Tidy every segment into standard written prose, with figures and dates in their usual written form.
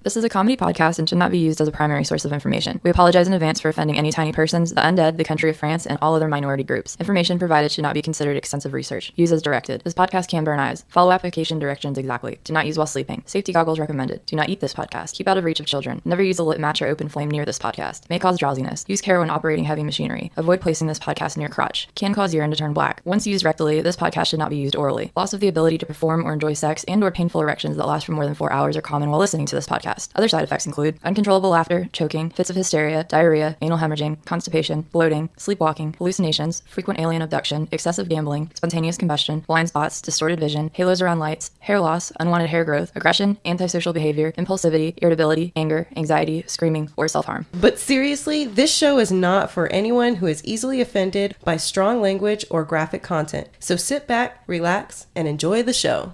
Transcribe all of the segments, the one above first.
This is a comedy podcast and should not be used as a primary source of information. We apologize in advance for offending any tiny persons, the undead, the country of France, and all other minority groups. Information provided should not be considered extensive research. Use as directed. This podcast can burn eyes. Follow application directions exactly. Do not use while sleeping. Safety goggles recommended. Do not eat this podcast. Keep out of reach of children. Never use a lit match or open flame near this podcast. May cause drowsiness. Use care when operating heavy machinery. Avoid placing this podcast near crotch. Can cause urine to turn black. Once used rectally, this podcast should not be used orally. Loss of the ability to perform or enjoy sex and/or painful erections that last for more than 4 hours are common while listening to this podcast. Other side effects include uncontrollable laughter, choking, fits of hysteria, diarrhea, anal hemorrhaging, constipation, bloating, sleepwalking, hallucinations, frequent alien abduction, excessive gambling, spontaneous combustion, blind spots, distorted vision, halos around lights, hair loss, unwanted hair growth, aggression, antisocial behavior, impulsivity, irritability, anger, anxiety, screaming, or self-harm. But seriously, this show is not for anyone who is easily offended by strong language or graphic content. So sit back, relax, and enjoy the show.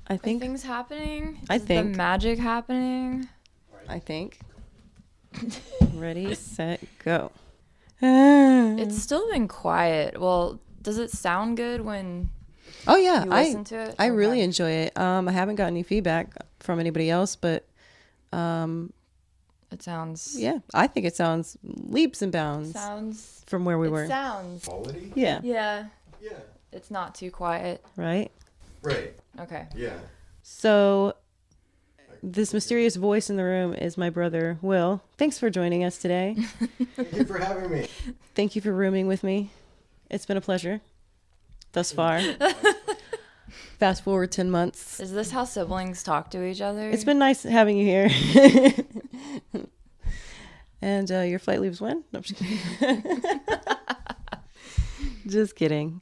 I think things happening. Is the magic happening. I think. Ready, set, go. It's still been quiet. Well, does it sound good when oh yeah, you listen to it? I really enjoy it. I haven't got any feedback from anybody else, but it sounds I think it sounds leaps and bounds from where we were. Sounds Quality? Yeah. Yeah. It's not too quiet. Right? Right. Okay. Yeah. So this mysterious voice in the room is my brother, Will. Thanks for joining us today. Thank you for having me. Thank you for rooming with me. It's been a pleasure thus far. Fast forward 10 months. Is this how siblings talk to each other? It's been nice having you here. And your flight leaves when? No, I'm just kidding. Just kidding.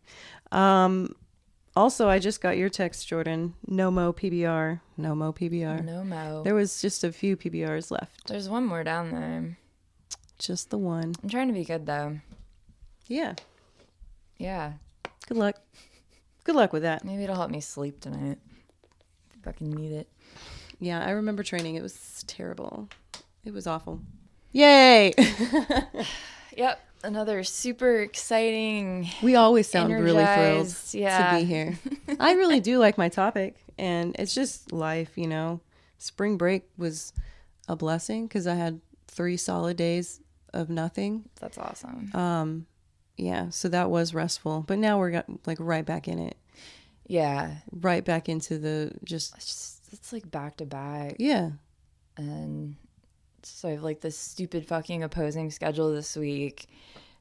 Also, I just got your text, Jordyn. No mo PBR. No mo PBR. No mo. There was just a few PBRs left. There's one more down there. Just the one. I'm trying to be good, though. Yeah. Yeah. Good luck. Good luck with that. Maybe it'll help me sleep tonight. I fucking need it. Yeah, I remember training. It was terrible. It was awful. Yay! Yep. Another super exciting. We always sound really thrilled to be here. I really do like my topic, and it's just life, you know. Spring break was a blessing because I had 3 solid days of nothing. That's awesome. Yeah, so that was restful, but now we're like right back in it. Yeah, right back into the it's like back to back. Yeah, and so I have like this stupid fucking opposing schedule this week,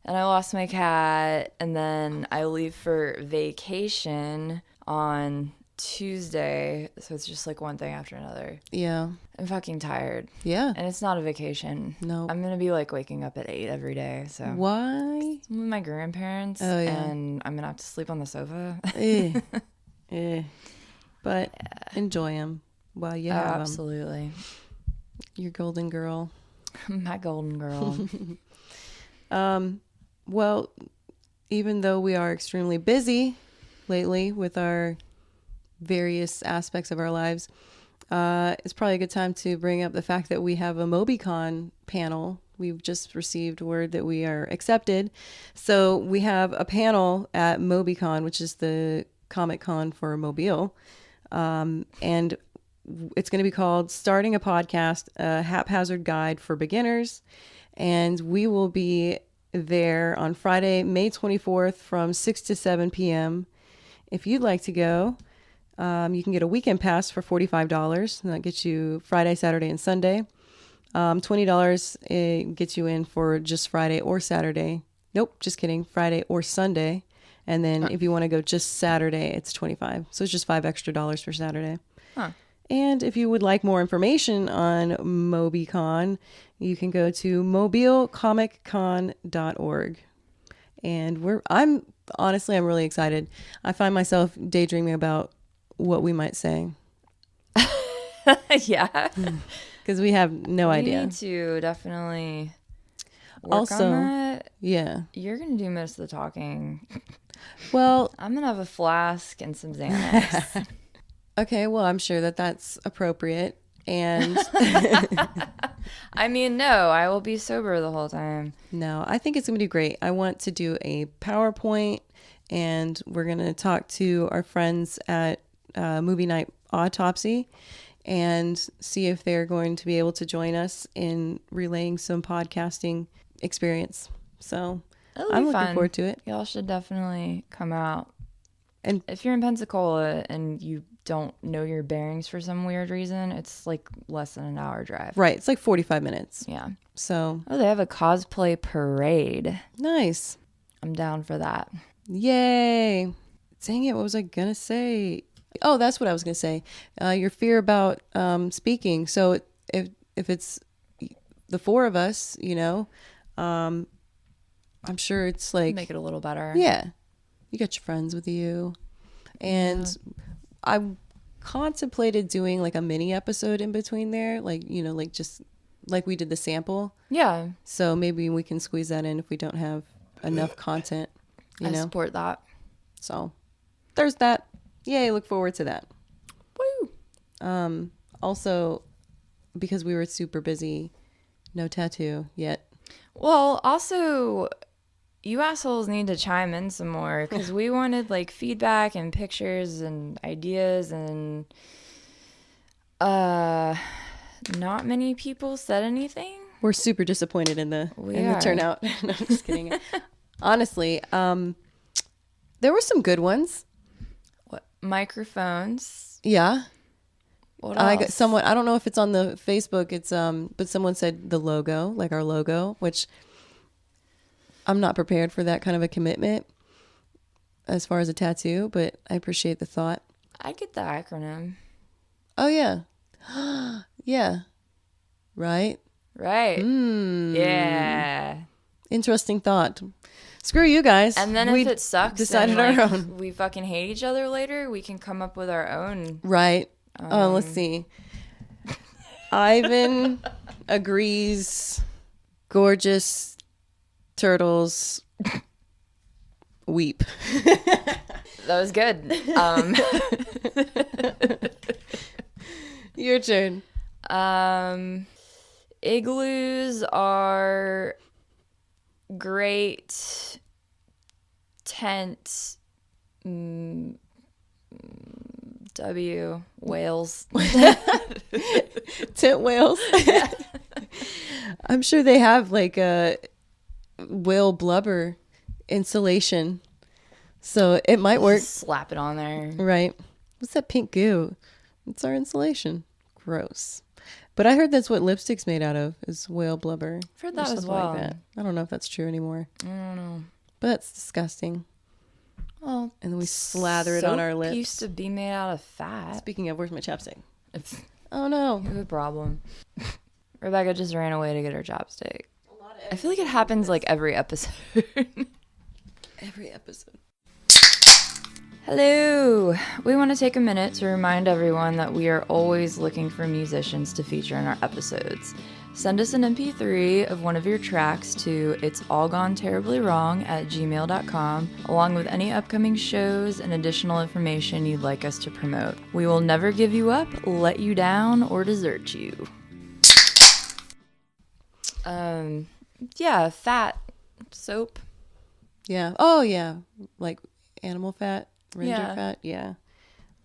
and I lost my cat, and then I leave for vacation on Tuesday, so it's just like one thing after another. Yeah, I'm fucking tired. Yeah, and it's not a vacation. No, I'm gonna be like waking up at 8 every day. So why? I'm with my grandparents. Oh yeah, and I'm gonna have to sleep on the sofa. But enjoy them while you have them. Absolutely. Your golden girl. My golden girl. Well, even though we are extremely busy lately with our various aspects of our lives, it's probably a good time to bring up the fact that we have a MobyCon panel. We've just received word that we are accepted. So we have a panel at MobyCon, which is the Comic Con for Mobile. And it's going to be called Starting a Podcast, a Haphazard Guide for Beginners. And we will be there on Friday, May 24th from 6 to 7 p.m. If you'd like to go, you can get a weekend pass for $45. And that gets you Friday, Saturday, and Sunday. $20 it gets you in for just Friday or Saturday. Nope, just kidding. Friday or Sunday. And then if you want to go just Saturday, it's $25. So it's just $5 extra for Saturday. Huh. And if you would like more information on MobyCon, you can go to mobilecomiccon.org. And I'm really excited. I find myself daydreaming about what we might say. Yeah. because we have no We idea. need to definitely work Also, on that. Yeah. You're going to do most of the talking. Well, I'm going to have a flask and some Xanax. okay. Well, I'm sure that that's appropriate. And I mean, no, I will be sober the whole time. no, I think it's going to be great. I want to do a PowerPoint, and we're going to talk to our friends at Movie Night Autopsy and see if they're going to be able to join us in relaying some podcasting experience. So It'll be I'm looking fun. forward to it. Y'all should definitely come out. And If you're in Pensacola and you don't know your bearings for some weird reason, it's like less than an hour drive. right, it's like 45 minutes. Yeah. So Oh, they have a cosplay parade. nice. I'm down for that. Yay. Dang it. What was I going to say? Oh, that's what I was going to say. Your fear about speaking. So if it's the four of us, I'm sure it's like, Make it a little better. yeah, you got your friends with you. And I contemplated doing like a mini episode in between there, like, like just like we did the sample. Yeah. So maybe we can squeeze that in if we don't have enough content, I support that. So there's that. Yay, look forward to that. Woo! Also, because we were super busy, no tattoo yet. Well, also, you assholes need to chime in some more because we wanted like feedback and pictures and ideas, and not many people said anything. We're super disappointed in the are. turnout. No, I'm just kidding. Honestly, there were some good ones. What microphones? Yeah. What I else? got someone, I don't know if it's on the Facebook, it's but someone said the logo, like our logo, which I'm not prepared for that kind of a commitment as far as a tattoo, but I appreciate the thought. I get the acronym. Oh yeah. Yeah. Right? Right. Yeah. Interesting thought. Screw you guys. And then We if it sucks, decided and, our like, own. we fucking hate each other later, we can come up with our own. Right. Oh, let's see. Ivan agrees. Gorgeous turtles weep. That was good. Your turn. Igloos are great tent. Whales. Tent whales. I'm sure they have like a whale blubber insulation. So it might work. Slap it on there. Right. What's that pink goo? It's our insulation. Gross. But I heard that's what lipstick's made out of, is whale blubber. I've heard or that as something well. like that. I don't know if that's true anymore. I don't know. But that's disgusting. Well, And then we slather it on our soap lips. used to be made out of fat. Speaking of, where's my chapstick? It's Oh no. a problem. Rebecca just ran away to get her chopstick. I feel like it happens like every episode. Every episode. Hello! We want to take a minute to remind everyone that we are always looking for musicians to feature in our episodes. Send us an MP3 of one of your tracks to itsallgoneterriblywrong@gmail.com, along with any upcoming shows and additional information you'd like us to promote. We will never give you up, let you down, or desert you. Yeah, fat soap. Yeah. Oh yeah. Like animal fat, render Yeah. fat. Yeah.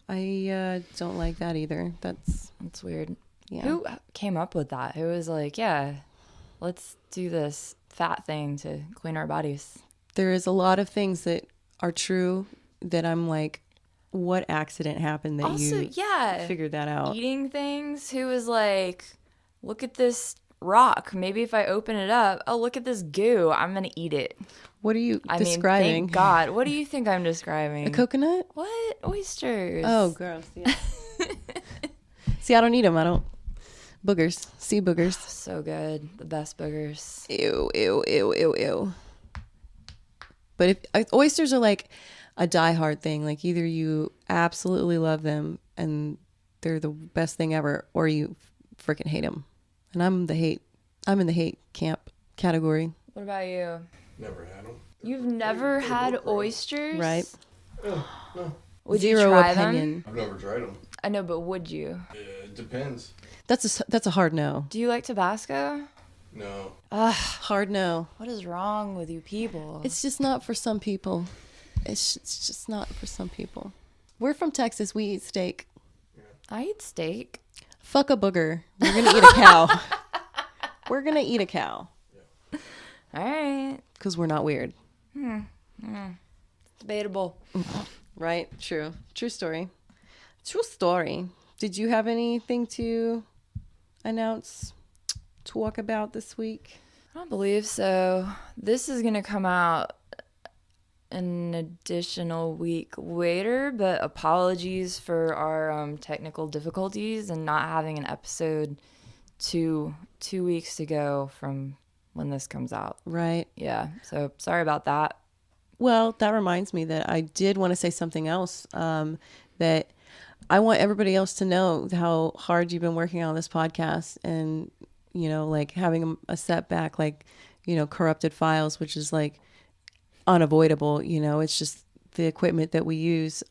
I don't like that either. That's Weird. yeah. Who came up with that? Who was like, yeah, let's do this fat thing to clean our bodies? There is a lot of things that are true that I'm like, what accident happened that Also, you yeah, figured that out? eating things. Who was like, look at this rock. Maybe if I open it up, oh, look at this goo. I'm going to eat it. What are you I describing? mean, thank God. What do you think I'm describing? A coconut? What? Oysters. Oh, gross. Yeah. See, I don't eat them. I don't. Boogers. Sea boogers. So good. The best boogers. Ew, ew, ew, ew, ew. But if oysters are like a diehard thing, like either you absolutely love them and they're the best thing ever, or you freaking hate them. And I'm in the hate camp category. What about you? Never had them. You've never had oysters? Right. No. Would Zero you try opinion. them? I've never tried them. I know, but would you? It depends. That's a hard no. Do you like Tabasco? No. Hard no. What is wrong with you people? It's just not for some people. It's just not for some people. We're from Texas. We eat steak. I eat steak. Fuck a booger. We're gonna eat a cow. We're gonna eat a cow. All right. Because we're not weird. Debatable. Right? True. True story. True story. Did you have anything to announce, talk about this week? I don't believe so. This is going to come out an additional week later, but apologies for our technical difficulties and not having an episode two weeks ago from when this comes out. Right. Yeah, so sorry about that. Well, that reminds me that I did want to say something else, that I want everybody else to know how hard you've been working on this podcast, and, you know, like having a setback, like, you know, corrupted files, which is like unavoidable. You know, it's just the equipment that we use.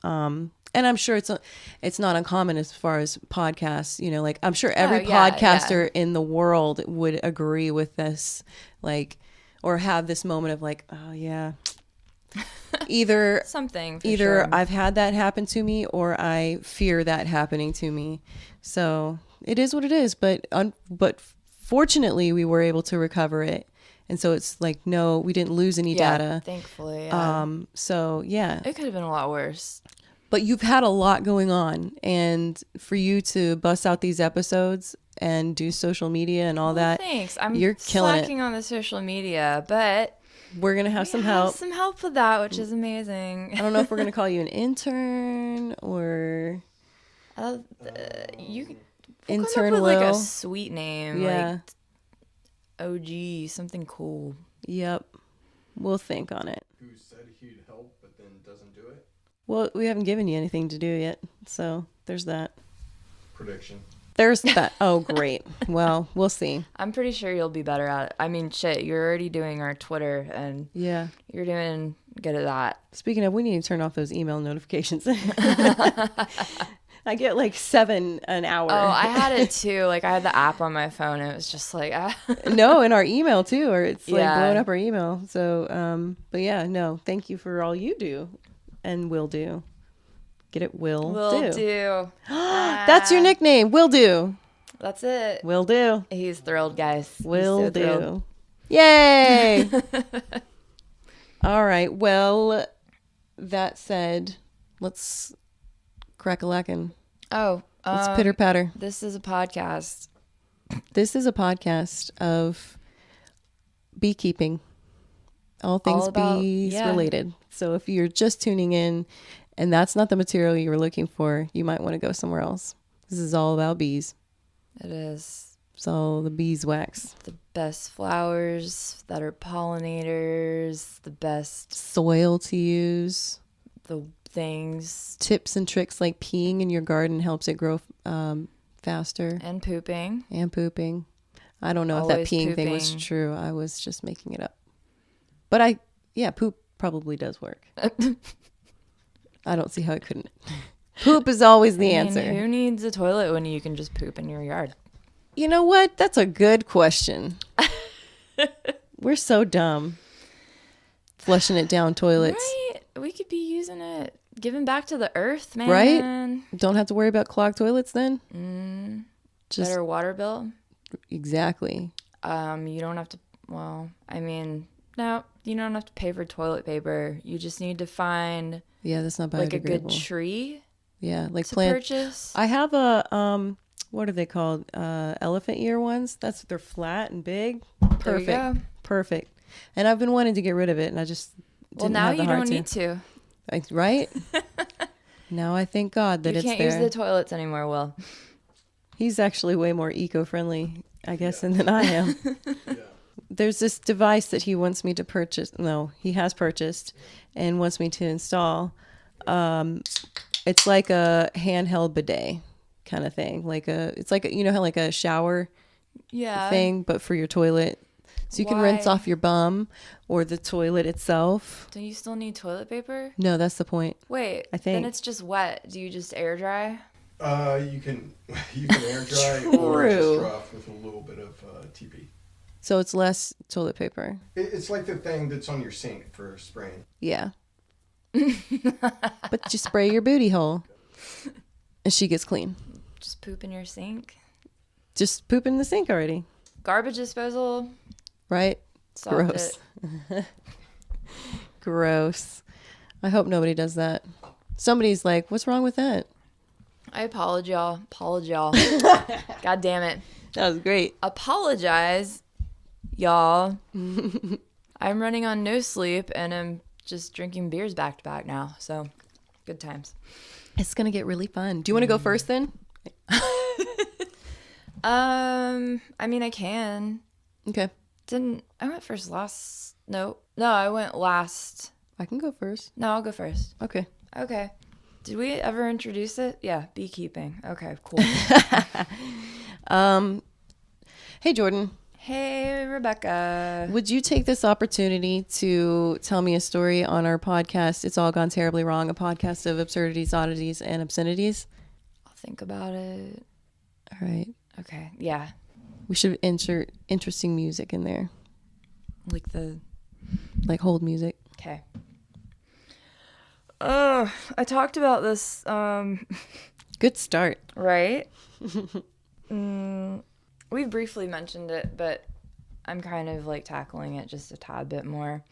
And I'm sure it's not uncommon as far as podcasts, you know, like I'm sure every podcaster in the world would agree with this, like, or have this moment of like, oh yeah, either sure. I've had that happen to me or I fear that happening to me. So it is what it is. But fortunately we were able to recover it. And so it's like, no, we didn't lose any data. Thankfully. Yeah. So yeah, it could have been a lot worse. But you've had a lot going on, and for you to bust out these episodes and do social media and all that, thanks. You're killing slacking on the social media, but we're gonna have some help. Some help with that, which is amazing. I don't know if we're gonna call you an intern or you intern. Come up with Will, like a sweet name, yeah, like OG, something cool. Yep, we'll think on it. Who said he'd help but then doesn't do it? Well, we haven't given you anything to do yet, so there's that. Prediction. There's that. Oh, great. Well, we'll see. I'm pretty sure you'll be better at it. I mean, shit, you're already doing our Twitter, and yeah, you're doing good at that. Speaking of, we need to turn off those email notifications. I get like 7 an hour. Oh, I had it too. Like, I had the app on my phone, and it was just like, No, in our email too, or it's like Yeah. blowing up our email. So, but yeah, no, thank you for all you do and will do. Get it? Will do. That's your nickname. Will do. That's it. Will do. He's thrilled, guys. Will He's so do. thrilled. Yay. All right. Well, that said, let's crack a lackin'. Oh, Let's pitter patter. this is a podcast. This is a podcast of beekeeping. All things about- bees yeah. related. So if you're just tuning in and that's not the material you were looking for, you might want to go somewhere else. This is all about bees. It is It's all the beeswax. the best flowers that are pollinators, the best Soil to use. the things, Tips and tricks like peeing in your garden helps it grow faster. and pooping. And pooping. I don't know if that Always peeing thing was pooping. true. I was just making it up. But poop probably does work. I don't see how it couldn't. Poop is always the I mean, answer. who needs a toilet when you can just poop in your yard? You know what? That's a good question. We're so dumb. Flushing it down toilets. Right? We could be using it, giving back to the earth, man. Right? Don't have to worry about clogged toilets then? Just Better water bill. exactly. You don't have to. Well, I mean, no, you don't have to pay for toilet paper. You just need to find Yeah, that's not biodegradable. like a good tree Yeah, like to plant. purchase. I have a what are they called? Elephant ear ones. They're flat and big. There you Perfect. go. Perfect. And I've been wanting to get rid of it, and I just Well, didn't now have the you heart don't to. need to. Right? Now I thank God that You it's can't there. use the toilets anymore, Will. He's actually way more eco-friendly, I guess, than I am. Yeah. There's this device that he wants me to purchase. No, he has purchased and wants me to install. It's like a handheld bidet kind of thing. It's like you know how like a shower Yeah. thing, but for your toilet. So you can rinse Why? off your bum or the toilet itself. Do you still need toilet paper? No, that's the point. Wait, I think. then it's just wet. Do you just air dry? You can air dry or just True. draw with a little bit of TP. So it's less toilet paper. It's like the thing that's on your sink for spraying. Yeah. But you spray your booty hole and she gets clean. Just poop in your sink? Just poop in the sink already. Garbage disposal? Right? Solved Gross. it. Gross. I hope nobody does that. Somebody's like, what's wrong with that? I apologize, y'all. God damn it. That was great. Apologize, y'all. I'm running on no sleep and I'm just drinking beers back to back now. So, good times. It's going to get really fun. Do you want to go first then? I mean, I can. Okay. I went first last. No, I went last. I can go first. No, I'll go first. Okay. Okay. Did we ever introduce it? Yeah, beekeeping. Okay, cool. Hey, Jordyn. Hey, Rebecca. Would you take this opportunity to tell me a story on our podcast, It's All Gone Terribly Wrong, a podcast of absurdities, oddities, and obscenities? I'll think about it. All right. Okay, yeah. We should insert interesting music in there, like hold music. Okay. I talked about this, Good start. right? We briefly mentioned it, but I'm kind of like tackling it just a tad bit more.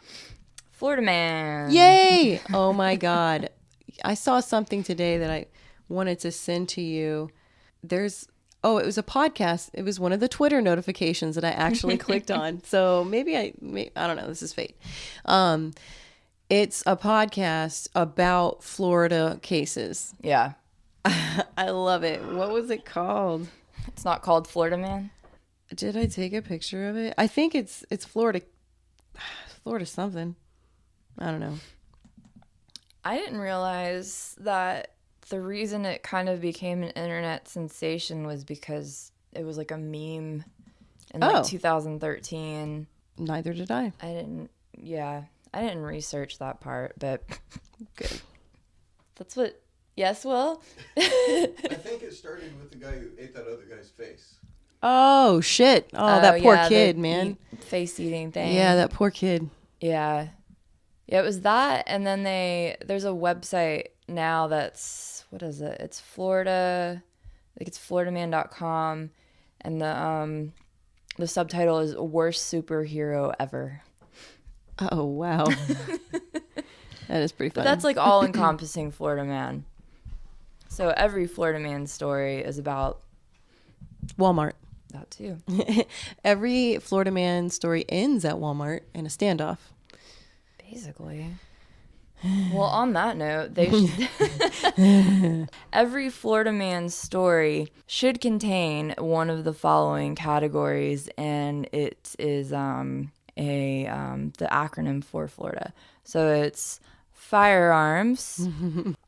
Florida man. Yay! Oh my God. I saw something today that I wanted to send to you. It was a podcast. It was one of the Twitter notifications that I actually clicked on. So maybe I don't know. This is fate. It's a podcast about Florida cases. Yeah. I love it. What was it called? It's not called Florida man. Did I take a picture of it? I think it's Florida something. I don't know. I didn't realize that the reason it kind of became an internet sensation was because it was like a meme in like 2013. Neither did I. I didn't research that part, but Good. that's what, yes, Will? I think it started with the guy who ate that other guy's face. Oh, shit. Oh, that poor yeah, kid, the man. Face eating thing. Yeah, that poor kid. Yeah. Yeah, it was that. And then there's a website now that's, what is it? It's Florida, I think it's floridaman.com. And the subtitle is Worst Superhero Ever. Oh, wow. That is pretty But funny. that's like all encompassing Florida man. So every Florida man story is about Walmart. that too. Every Florida man story ends at Walmart in a standoff. Basically. Well, on that note, they should every Florida man's story should contain one of the following categories, and it is the acronym for Florida. So it's firearms,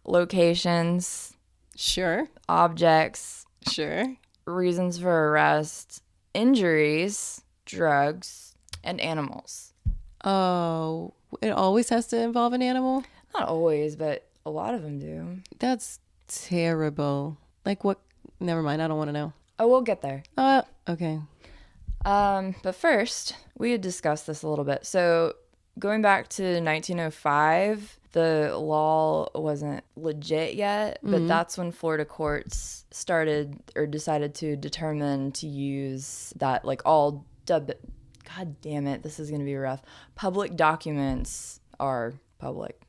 locations, Sure. objects, Sure. reasons for arrest, injuries, drugs, and animals. Oh, it always has to involve an animal? Not always, but a lot of them do. That's terrible. Like what? Never mind. I don't want to know. Oh, we'll get there. Okay. But first, we had discussed this a little bit. So going back to 1905, the law wasn't legit yet, but that's when Florida courts started or decided to determine to use that, like God damn it, this is going to be rough. Public documents are public.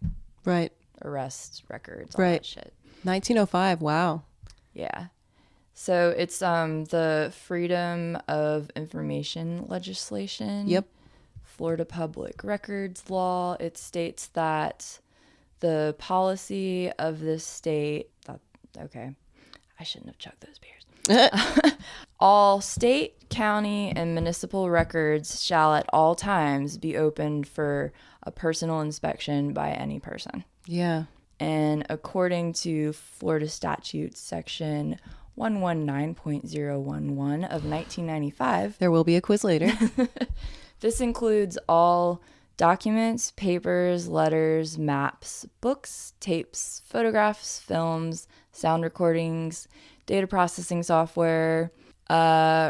Right. Arrest records, all Right. that shit. 1905. Wow. Yeah. So it's the Freedom of Information legislation. Yep. Florida Public Records Law. It states that the policy of this state, okay, I shouldn't have chugged those beers. All state, county, and municipal records shall at all times be opened for a personal inspection by any person. Yeah. And according to Florida statute section 119.011 of 1995. There will be a quiz later. This includes all documents, papers, letters, maps, books, tapes, photographs, films, sound recordings, data processing software,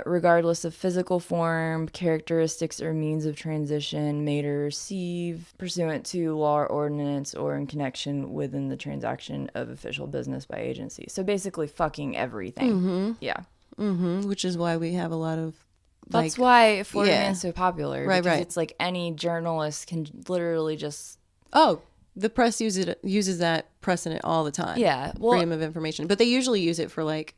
regardless of physical form, characteristics, or means of transition made or received pursuant to law or ordinance or in connection within the transaction of official business by agency. So basically fucking everything. Yeah. Which is why we have a lot of That's why Florida Man's so popular. Right, because right. it's like any journalist can literally just... Oh, the press uses that precedent all the time. Yeah. Well, freedom of information. But they usually use it for like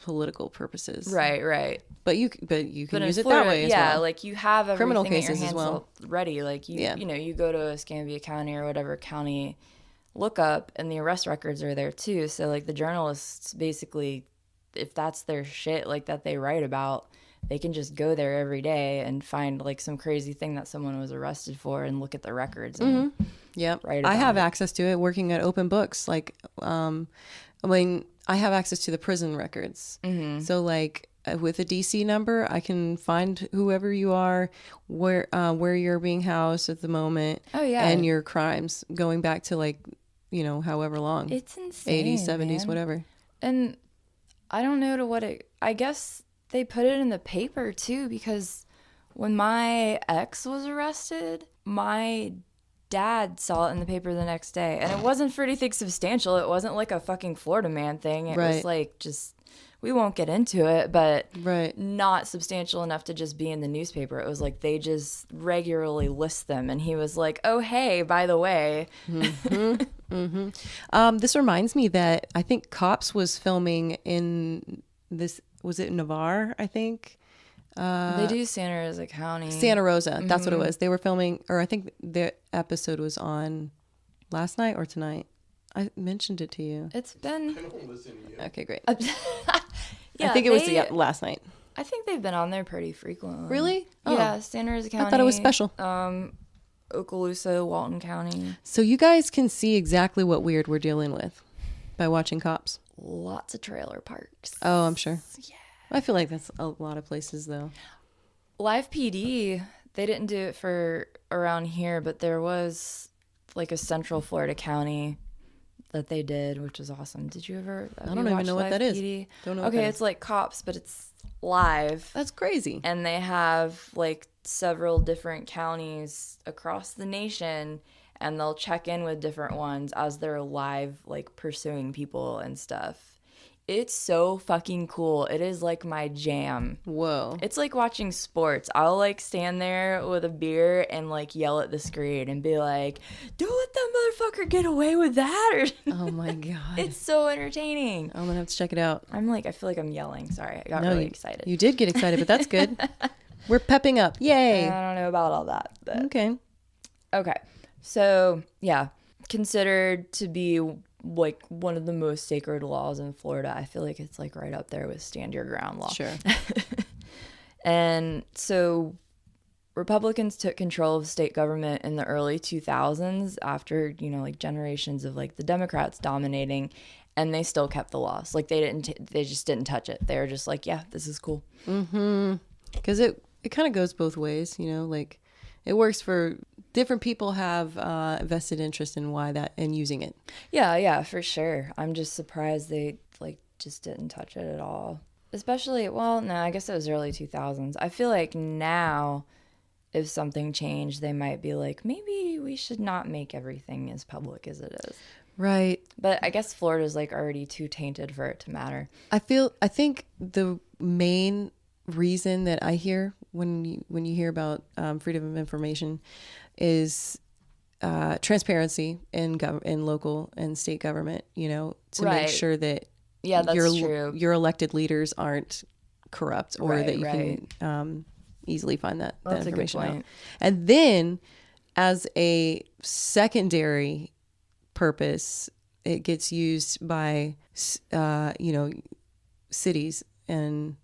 political purposes. right. But you can use it Florida, that way as yeah, well. like you have everything Criminal at your cases as hands well. ready. Like you go to Escambia County or whatever county lookup, and the arrest records are there too. So like the journalists basically, if that's their shit like that they write about, they can just go there every day and find like some crazy thing that someone was arrested for and look at the records. And Yep. write I about have it. access to it working at Open Books. Like, I have access to the prison records. So like with a DC number, I can find whoever you are, where you're being housed at the moment. Oh, yeah. And your crimes going back to like, however long. It's insane, 80s, 70s, man. whatever. And I don't know I guess they put it in the paper too, because when my ex was arrested, my dad saw it in the paper the next day. And it wasn't for anything substantial. It wasn't like a fucking Florida Man thing. It was like just, we won't get into it, but not substantial enough to just be in the newspaper. It was like they just regularly list them. And he was like, oh, hey, by the way. This reminds me that I think Cops was filming in this, was it Navarre, I think? They do Santa Rosa County. Santa Rosa, that's what it was. They were filming, or I think the episode was on last night or tonight. I mentioned it to you. It's been... I don't listen to you. Okay, great. Yeah, I think it was last night. I think they've been on there pretty frequently. Really? Yeah, Santa Rosa County. I thought it was special. Okaloosa, Walton County. So you guys can see exactly what weird we're dealing with by watching Cops. Lots of trailer parks. Oh, I'm sure. Yeah. I feel like that's a lot of places, though. Live PD, they didn't do it for around here, but there was like a Central Florida county that they did, which was awesome. Did you ever? I don't even know what that is. Don't know what Okay, that it's is. like Cops, but it's live. That's crazy. And they have like several different counties across the nation, and they'll check in with different ones as they're live, like pursuing people and stuff. It's so fucking cool. It is like my jam. Whoa. It's like watching sports. I'll like stand there with a beer and like yell at the screen and be like, don't let that motherfucker get away with that. Or Oh my God. it's so entertaining. I'm going to have to check it out. I feel like I'm yelling. Sorry. I got really excited. You did get excited, but that's good. We're pepping up. Yay. I don't know about all that. But... Okay. So, yeah. Considered to be like one of the most sacred laws in Florida. I feel like it's like right up there with stand your ground law. Sure. And so Republicans took control of state government in the early 2000s after, like generations of like the Democrats dominating, and they still kept the laws. Like they just didn't touch it. They were just like, yeah, this is cool. Because it kind of goes both ways, like it works for different people have vested interest in and using it. Yeah, for sure. I'm just surprised they like just didn't touch it at all. Especially, well, no, I guess it was early 2000s. I feel like now if something changed, they might be like, maybe we should not make everything as public as it is. Right. But I guess Florida's like already too tainted for it to matter. I think the main reason that I hear when you hear about freedom of information is transparency in local and state government, to make sure that that's true. Your elected leaders aren't corrupt, or that you can easily find that information out. And then as a secondary purpose, it gets used by cities and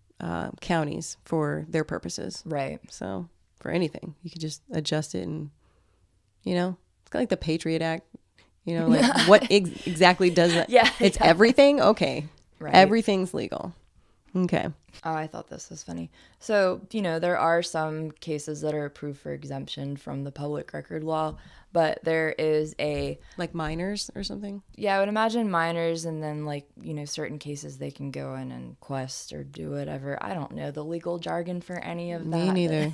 counties for their purposes. Right. So for anything, you could just adjust it, and it's kind of like the Patriot Act. Like what exactly does that? Yeah, it's everything. Okay. Right. Everything's legal. Okay. Oh, I thought this was funny. So, there are some cases that are approved for exemption from the public record law, but there is Like minors or something? yeah, I would imagine minors, and then certain cases they can go in and quest or do whatever. I don't know the legal jargon for any of that. Me neither.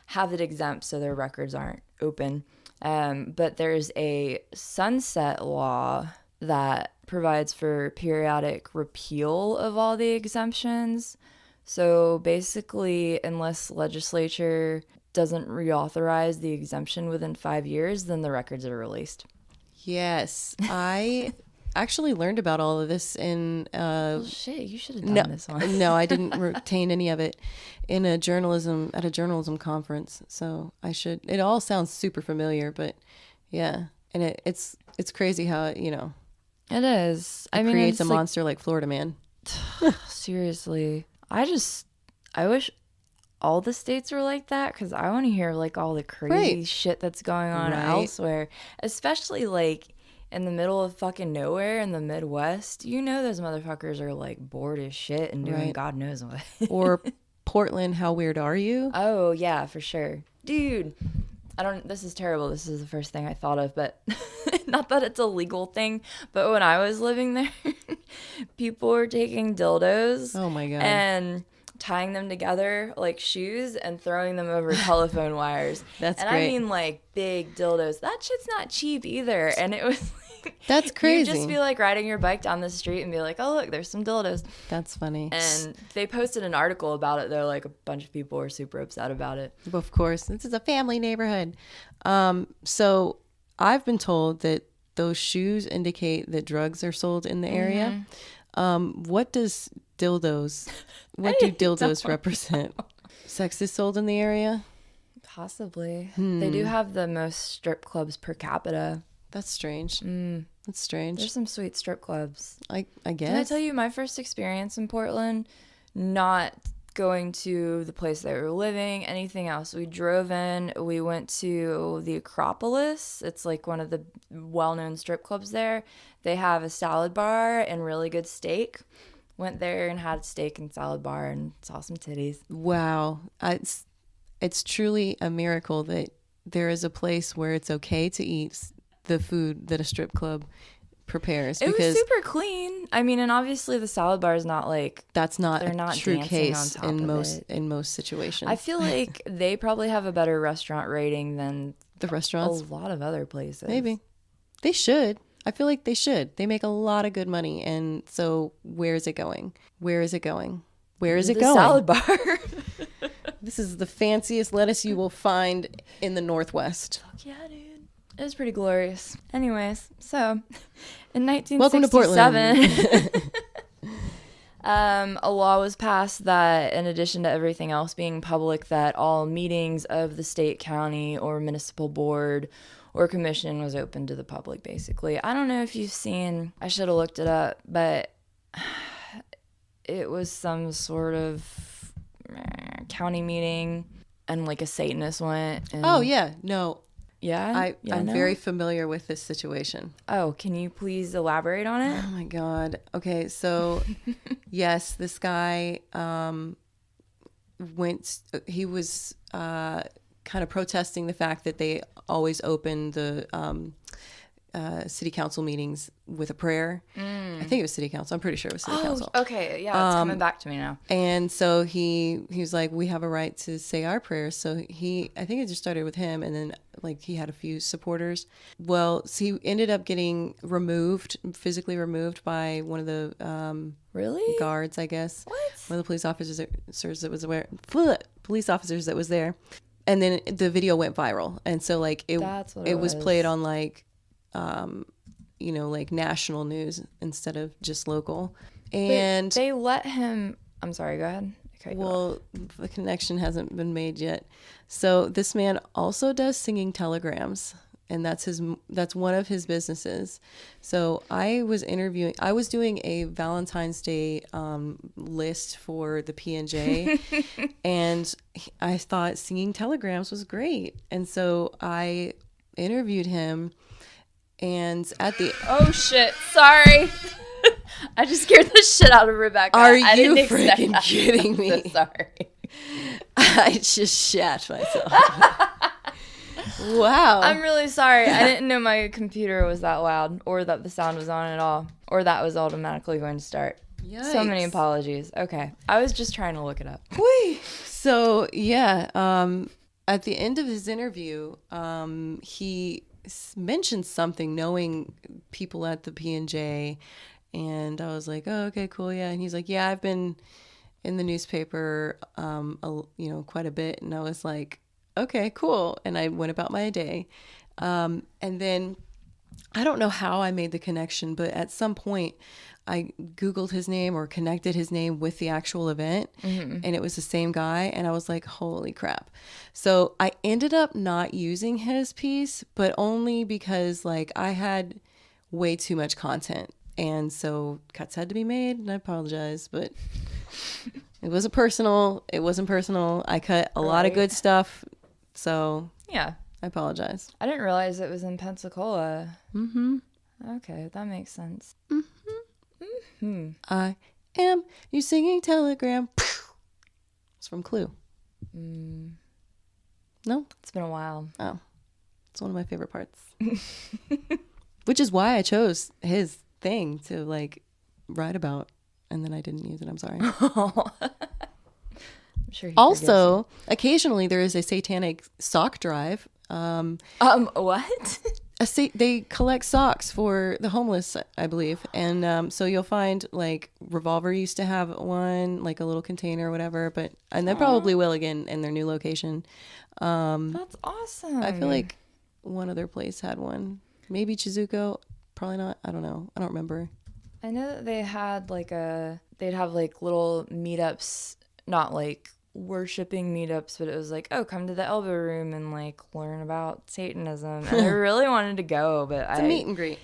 Have it exempt so their records aren't open. But there's a sunset law that provides for periodic repeal of all the exemptions. So basically, unless legislature doesn't reauthorize the exemption within 5 years, then the records are released. Yes. I actually learned about all of this in Well, shit, you should have done this one. no, I didn't retain any of it at a journalism conference. So I should. It all sounds super familiar, but yeah, and it's crazy how It is. I mean, creates a it's like, monster like Florida Man. seriously. I wish all the states were like that, because I want to hear all the crazy Right. shit that's going on Right. elsewhere, especially in the middle of fucking nowhere in the Midwest. Those motherfuckers are bored as shit and doing Right. God knows what. Or Portland, how weird are you? Oh yeah, for sure, dude. This is terrible. This is the first thing I thought of, but not that it's a legal thing, but when I was living there, people were taking dildos. Oh my God. And tying them together like shoes and throwing them over telephone wires. That's and great. I mean big dildos. That shit's not cheap either. And it was That's crazy. You just be riding your bike down the street and be like, oh look, there's some dildos. That's funny. And they posted an article about it. They're a bunch of people were super upset about it. Of course, this is a family neighborhood. So I've been told that those shoes indicate that drugs are sold in the area. What does dildos? What do dildos represent? Sex is sold in the area. Possibly. They do have the most strip clubs per capita. That's strange. That's strange. There's some sweet strip clubs. I guess. Can I tell you my first experience in Portland? Not going to the place they were living, anything else. We drove in, we went to the Acropolis. It's one of the well-known strip clubs there. They have a salad bar and really good steak. Went there and had steak and salad bar and saw some titties. Wow. It's truly a miracle that there is a place where it's okay to eat the food that a strip club prepares. It because was super clean. I mean, and obviously the salad bar is not that's not they're a not true dancing case on top in of most it. in most situations. I feel like they probably have a better restaurant rating than the a restaurants, lot of other places. maybe they should. I feel like they should. They make a lot of good money, and so where is it going? Where is it going? Where is it The going? salad bar. This is the fanciest lettuce you will find in the Northwest. Yeah, dude. It was pretty glorious. Anyways, so in Welcome to 1967, a law was passed that, in addition to everything else being public, that all meetings of the state, county, or municipal board or commission was open to the public, basically. I don't know if you've seen, I should have looked it up, but it was some sort of county meeting, and a Satanist went. And, Oh yeah, no, yeah? I'm no? very familiar with this situation. Oh, can you please elaborate on it? Oh my God. Okay, so yes, this guy he was kind of protesting the fact that they always open the city council meetings with a prayer. I think it was city council. I'm pretty sure it was city council. Okay. Yeah, it's coming back to me now. And so he was like, we have a right to say our prayers. So I think it just started with him, and then he had a few supporters. Well, so he ended up getting physically removed by one of the Really? guards, I guess. What? One of the police officers that was there. And then the video went viral, and so That's what it it was was. played on national news instead of just local. And They let him. I'm sorry. Go ahead. Okay. well, the connection hasn't been made yet. So this man also does singing telegrams, and that's one of his businesses. So I was doing a Valentine's Day list for the P&J, and I thought singing telegrams was great, and so I interviewed him. And at the Oh shit! Sorry. I just scared the shit out of Rebecca. Are I you didn't expect freaking that. kidding me? I'm so sorry. I just shat myself. Wow. I'm really sorry. I didn't know my computer was that loud or that the sound was on at all or that was automatically going to start. So many Yikes. apologies. Okay. I was just trying to look it up. Whee! So, yeah, at the end of his interview, he mentioned something, knowing people at the P&J, and I was like, oh, okay, cool, yeah. And he's like, yeah, I've been in the newspaper, quite a bit. And I was like, okay, cool. And I went about my day. And then I don't know how I made the connection, but at some point I Googled his name or connected his name with the actual event, and it was the same guy. And I was like, holy crap. So I ended up not using his piece, but only because like I had way too much content. And so cuts had to be made, and I apologize, but it wasn't personal. It wasn't personal. I cut a lot of good stuff. So Yeah. I apologize. I didn't realize it was in Pensacola. Mm-hmm. Okay, that makes sense. I am you singing telegram. It's from Clue. No? It's been a while. Oh. It's one of my favorite parts. Which is why I chose his thing to like write about, and then I didn't use it. I'm sorry. I'm sure he Also, occasionally there is a satanic sock drive. What? They collect socks for the homeless, I believe. And so you'll find like Revolver used to have one, like a little container or whatever, and they probably will again in their new location. That's awesome. I feel like one other place had one. Maybe Chizuko, probably not. I don't know. I don't remember. I know that they'd have like little meetups, not like worshipping meetups, but it was like, oh, come to the elbow room and like learn about Satanism. And I really wanted to go, but It's a meet and greet.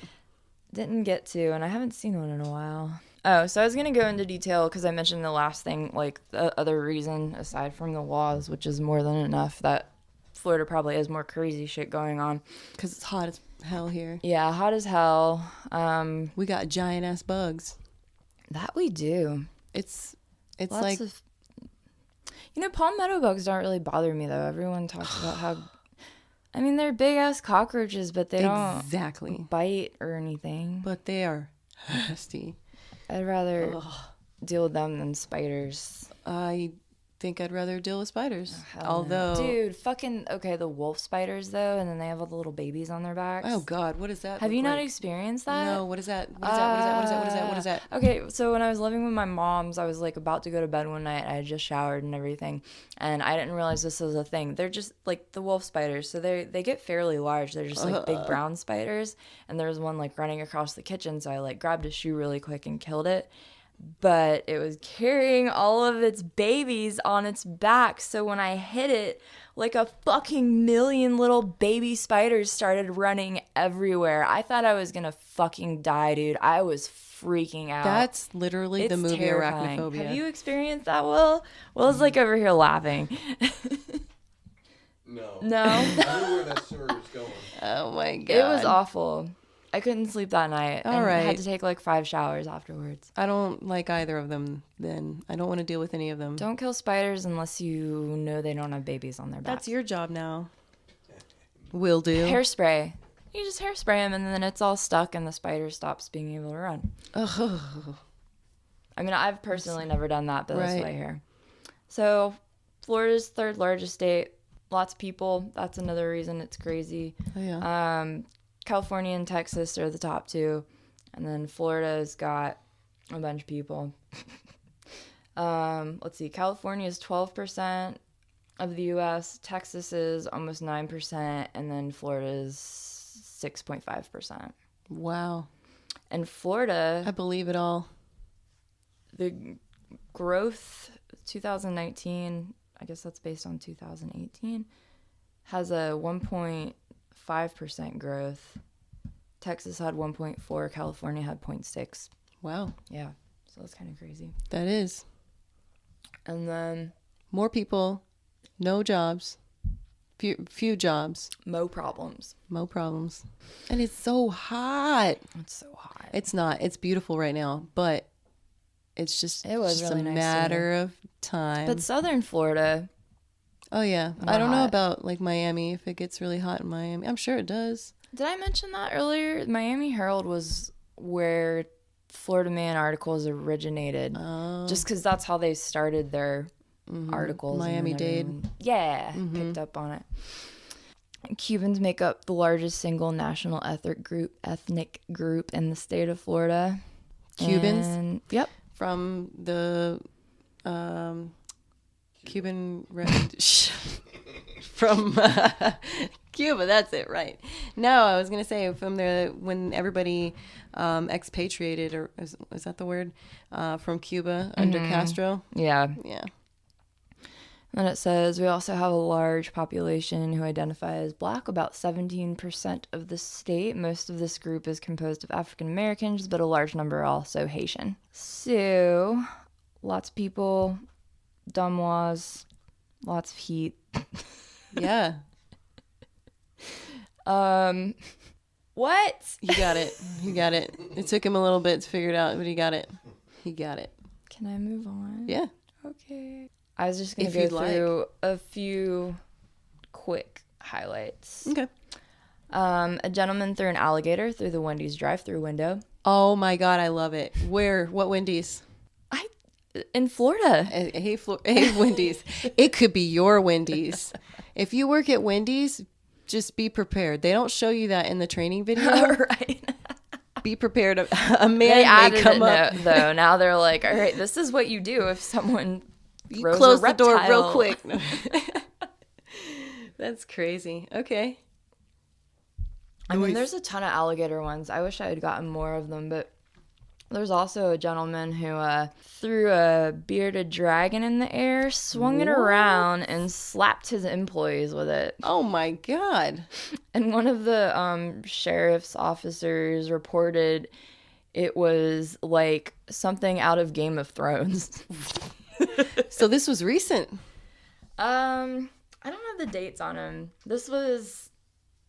didn't get to, and I haven't seen one in a while. Oh, so I was going to go into detail because I mentioned the last thing, like the other reason aside from the laws, which is more than enough, that Florida probably has more crazy shit going on. Because it's hot as hell here. Yeah, hot as hell. We got giant ass bugs. That we do. It's Lots like of, palmetto bugs don't really bother me though. Everyone talks about how, I mean, they're big ass cockroaches, but they exactly don't bite or anything. But they are nasty. I'd rather deal with them than spiders. I think I'd rather deal with spiders. Hell Although, no. Dude, okay, the wolf spiders though, and then they have all the little babies on their backs. oh God, what is that? Have look you not like? experienced that? No, what is that? What is that? What is that? What is that? What is that? What is that? Okay, so when I was living with my moms, I was like about to go to bed one night. I had just showered and everything, and I didn't realize this was a thing. They're just like the wolf spiders, so they get fairly large. They're just like big brown spiders, and there was one like running across the kitchen, so I like grabbed a shoe really quick and killed it. But it was carrying all of its babies on its back, so when I hit it, like a fucking million little baby spiders started running everywhere. I thought I was gonna fucking die, dude. I was freaking out. That's literally the movie terrifying. Arachnophobia. Have you experienced that, Will? Will's like over here laughing. No. No? I knew where that story was going. Oh my God. It was awful. I couldn't sleep that night. All and right. I had to take like 5 showers afterwards. I don't like either of them then. I don't want to deal with any of them. Don't kill spiders unless you know they don't have babies on their back. That's your job now. Will do. Hairspray. You just hairspray them and then it's all stuck and the spider stops being able to run. Oh. I mean, I've personally never done that, but that's Right. what I hear. So, Florida's third largest state. Lots of people. That's another reason it's crazy. Oh, yeah. California and Texas are the top 2. And then Florida's got a bunch of people. Let's see. California is 12% of the U.S. Texas is almost 9%. And then Florida is 6.5%. Wow. And Florida, I believe it all. the growth 2019, I guess that's based on 2018, has a 1.5% growth. Texas had 1.4, California had 0.6. Wow. Yeah, so that's kind of crazy. That is. And then More people, no jobs, Few jobs. Mo problems. No problems. And it's so hot. It's so hot. It's not. It's beautiful right now, but it's just, It was just really a nice matter of time. But southern Florida, oh, yeah. Not I don't know hot. about like Miami, if it gets really hot in Miami. I'm sure it does. did I mention that earlier? Miami Herald was where Florida Man articles originated. Oh. Just because that's how they started their articles. and then Miami-Dade. everyone- Yeah, picked up on it. Cubans make up the largest single national ethnic group in the state of Florida. Cubans? And, yep. From the Cuban from Cuba, that's it, right? No, I was gonna say from when everybody expatriated, or is that the word, from Cuba under Castro? Yeah. Yeah. Then it says we also have a large population who identify as black, about 17% of the state. Most of this group is composed of African Americans, but a large number are also Haitian. So, lots of people, Dumois, lots of heat. Yeah. What? He got it. He got it. It took him a little bit to figure it out, but he got it. He got it. Can I move on? Yeah. Okay. I was just going If to you'd go through a few quick highlights. Okay. A gentleman threw an alligator through the Wendy's drive-through window. Oh my God, I love it. Where? What Wendy's? In Florida. Hey, Wendy's. It could be your Wendy's. If you work at Wendy's, just be prepared. They don't show you that in the training video. Right. Be prepared. A They man may added come it up. though. Now they're like, all right, this is what you do if someone You throws close a the door real reptile. quick. That's crazy. Okay. I mean, there's a ton of alligator ones. I wish I had gotten more of them, but there's also a gentleman who threw a bearded dragon in the air, swung it around, and slapped his employees with it. Oh my God. And one of the sheriff's officers reported it was like something out of Game of Thrones. So this was recent. I don't have the dates on him. This was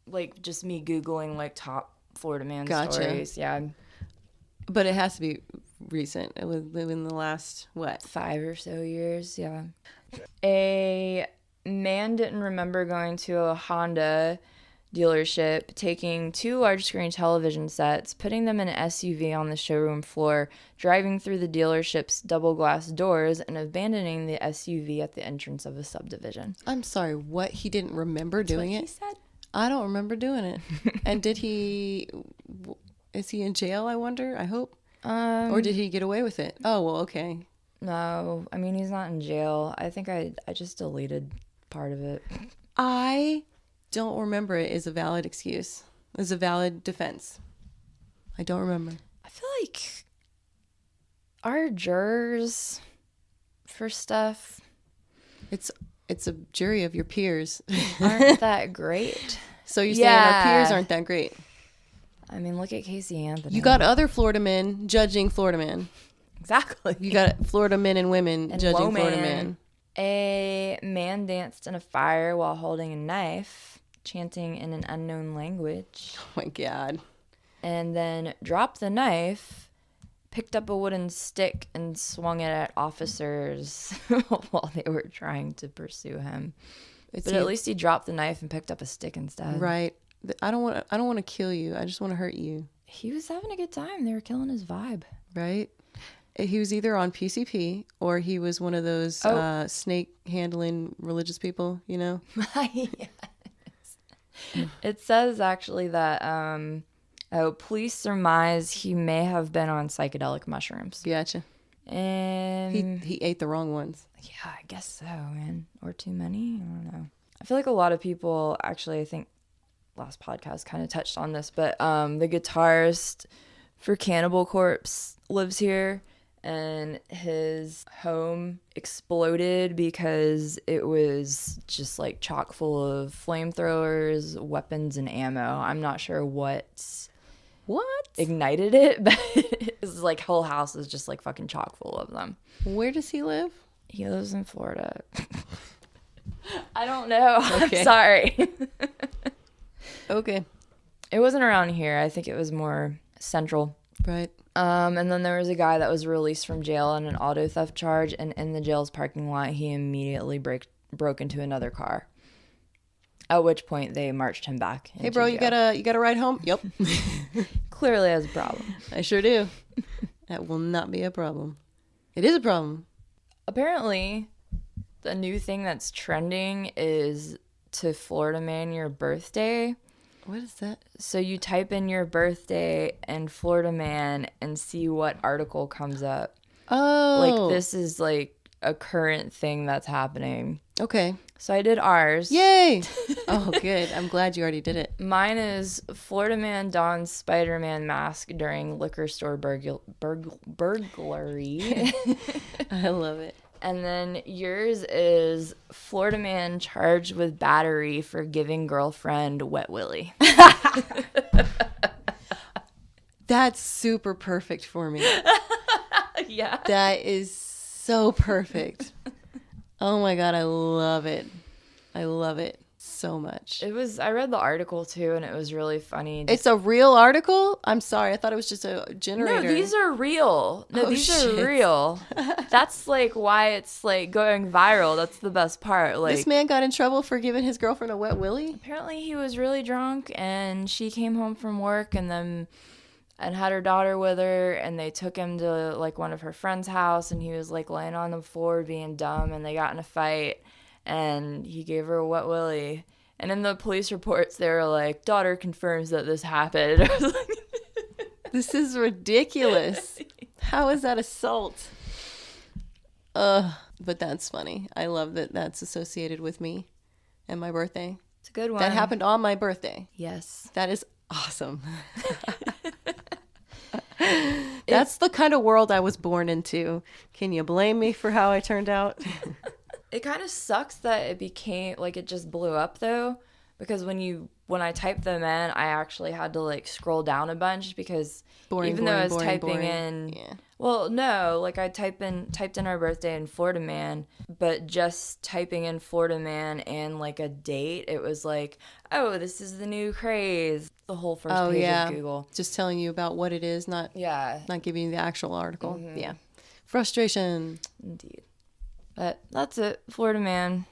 like just me Googling like top Florida man stories. Yeah. But it has to be recent. It was in the last, what? 5 or so years, yeah. A man didn't remember going to a Honda dealership, taking 2 large screen television sets, putting them in an SUV on the showroom floor, driving through the dealership's double glass doors, and abandoning the SUV at the entrance of a subdivision. I'm sorry, what? He didn't remember doing He it? said. I don't remember doing it. And is he in jail, I wonder? I hope. Or did he get away with it? Oh, well, okay. No, I mean, he's not in jail. I think I just deleted part of it. I don't remember it as a valid excuse, as a valid defense. I don't remember. I feel like our jurors for stuff It's a jury of your peers. aren't that great. So you're saying our peers Yeah. aren't that great. I mean, look at Casey Anthony. You got other Florida men judging Florida men. exactly. You got Florida men and women And judging low Florida man. men. A man danced in a fire while holding a knife, chanting in an unknown language, Oh my God. and then dropped the knife, picked up a wooden stick, and swung it at officers while they were trying to pursue him. It's But at least he dropped the knife and picked up a stick instead. right. I don't want to kill you. I just want to hurt you. He was having a good time. They were killing his vibe. Right? He was either on PCP or he was one of those snake handling religious people, you know? Yes. It says actually that police surmise he may have been on psychedelic mushrooms. Gotcha. And He ate the wrong ones. yeah, I guess so, man. Or too many. I don't know. I feel like a lot of people, actually, I think last podcast kind of touched on this, but the guitarist for Cannibal Corpse lives here, and his home exploded because it was just like chock full of flamethrowers, weapons, and ammo. I'm not sure what ignited it, but his like whole house is just like fucking chock full of them. Where does he live? He lives in Florida. I don't know. Okay. I'm sorry. Okay. It wasn't around here. I think it was more central. Right. And then there was a guy that was released from jail on an auto theft charge, and in the jail's parking lot, he immediately broke into another car. At which point, they marched him back. Hey, bro, you got a ride home? Yep. Clearly has a problem. I sure do. That will not be a problem. It is a problem. Apparently, the new thing that's trending is to Florida man your birthday. What is that? So you type in your birthday and Florida man and see what article comes up. Oh. Like, this is like a current thing that's happening. Okay. So I did ours. Yay! Oh, good. I'm glad you already did it. Mine is Florida man dons Spider-Man mask during liquor store burglary. I love it. And then yours is Florida man charged with battery for giving girlfriend wet willy. That's super perfect for me. Yeah. That is so perfect. Oh my God, I love it. I love it so much. I read the article too, and it was really funny. It's a real article? I'm sorry. I thought it was just a generator. No, these are real. No, Oh, these shit. are real. That's like why it's like going viral. That's the best part. Like, This man got in trouble for giving his girlfriend a wet willy? apparently he was really drunk, and she came home from work and had her daughter with her, and they took him to like one of her friend's house, and he was like laying on the floor being dumb, and they got in a fight, and he gave her a wet willy. And in the police reports, they were like, daughter confirms that this happened. I was like, This is ridiculous. How is that assault? But that's funny. I love that that's associated with me and my birthday. it's a good one. That happened on my birthday. Yes. That is awesome. That's the kind of world I was born into. Can you blame me for how I turned out? It kind of sucks that it became like it just blew up though, because when I typed them in, I actually had to like scroll down a bunch because even though I was typing in, Yeah. well, no, like I typed in our birthday and Florida man, but just typing in Florida man and like a date, it was like, oh, this is the new craze. The whole first page of Google. Just telling you about what it is, not giving you the actual article. Mm-hmm. Yeah. Frustration. Indeed. But that's it, Florida man.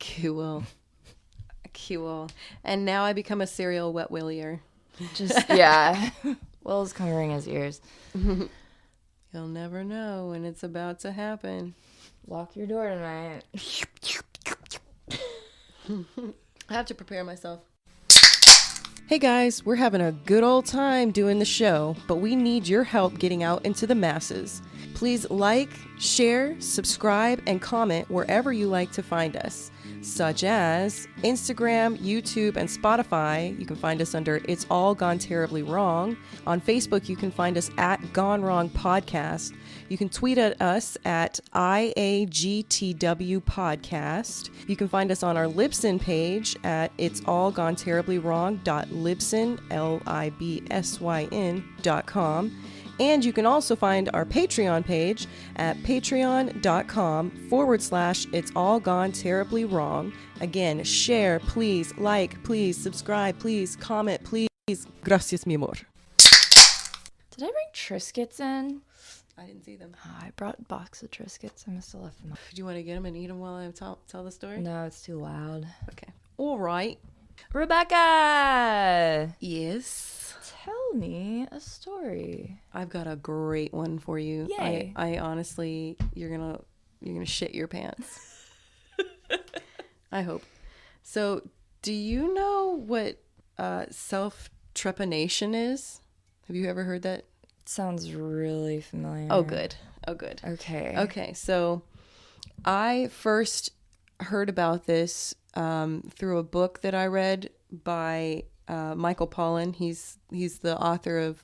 Cool. And now I become a serial wet willier. Just yeah. Will's covering his ears. You'll never know when it's about to happen. Lock your door tonight. I have to prepare myself. Hey guys, we're having a good old time doing the show, but we need your help getting out into the masses. Please like, share, subscribe, and comment wherever you like to find us, such as Instagram, YouTube, and Spotify. You can find us under It's All Gone Terribly Wrong. On Facebook, you can find us at Gone Wrong Podcast. You can tweet at us at IAGTW Podcast. You can find us on our Libsyn page at It's All Gone Terribly Wrong.libsyn, LIBSYN.com. And you can also find our Patreon page at patreon.com/It's All Gone Terribly Wrong. Again, share, please, like, please, subscribe, please, comment, please. Gracias, mi amor. Did I bring Triscuits in? I didn't see them. Oh, I brought a box of Triscuits. I must have left them. Do you want to get them and eat them while I tell the story? No, it's too loud. Okay. All right. Rebecca! Yes. Tell me a story. I've got a great one for you. Yay. I honestly, you're gonna shit your pants. I hope. So, do you know what self-trepanation is? Have you ever heard that? It sounds really familiar. Oh, good. Okay. Okay, so I first heard about this through a book that I read by Michael Pollan. He's the author of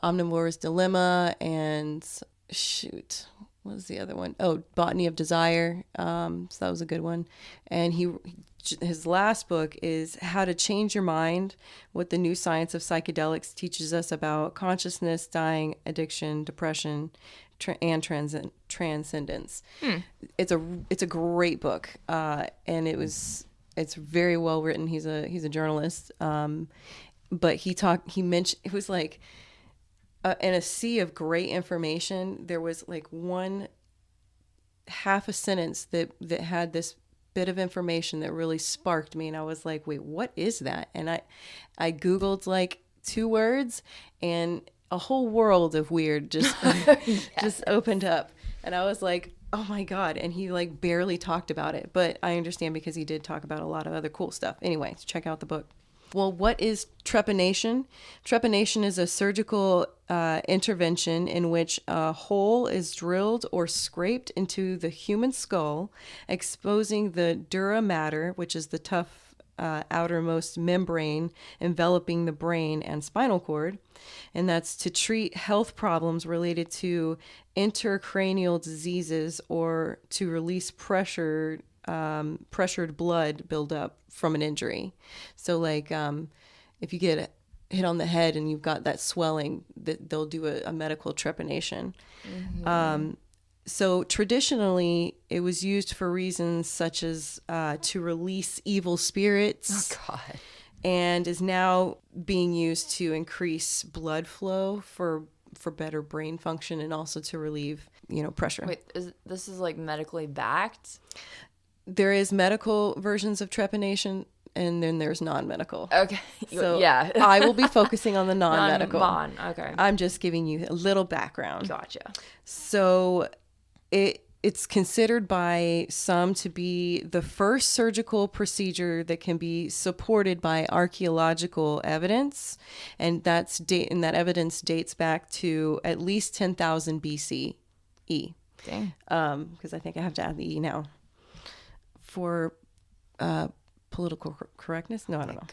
Omnivore's Dilemma and what was the other one? Oh, Botany of Desire. So that was a good one. And his last book is How to Change Your Mind: What the New Science of Psychedelics Teaches Us About Consciousness, Dying, Addiction, Depression, and Transcendence. It's a great book, and it's very well written. He's a journalist, but he mentioned it was like in a sea of great information. There was like one half a sentence that had this bit of information that really sparked me, and I was like, wait, what is that? And I googled like 2 words, and a whole world of weird just just opened up, and I was like, oh my god. And he like barely talked about it, but I understand because he did talk about a lot of other cool stuff. Anyway, check out the book. Well, what is trepanation? Trepanation is a surgical intervention in which a hole is drilled or scraped into the human skull, exposing the dura mater, which is the tough outermost membrane enveloping the brain and spinal cord. And that's to treat health problems related to intracranial diseases or to release pressured blood buildup from an injury. So like if you get hit on the head and you've got that swelling, that they'll do a medical trepanation. So traditionally it was used for reasons such as to release evil spirits. Oh God. And is now being used to increase blood flow for better brain function and also to relieve, pressure. Wait, this is like medically backed? There is medical versions of trepanation, and then there's non-medical. Okay. So yeah. I will be focusing on the non-medical. Okay. I'm just giving you a little background. Gotcha. So it's considered by some to be the first surgical procedure that can be supported by archaeological evidence, and that evidence dates back to at least 10,000 BCE. Dang. Because I think I have to add the E now. For political correctness? No, I don't know.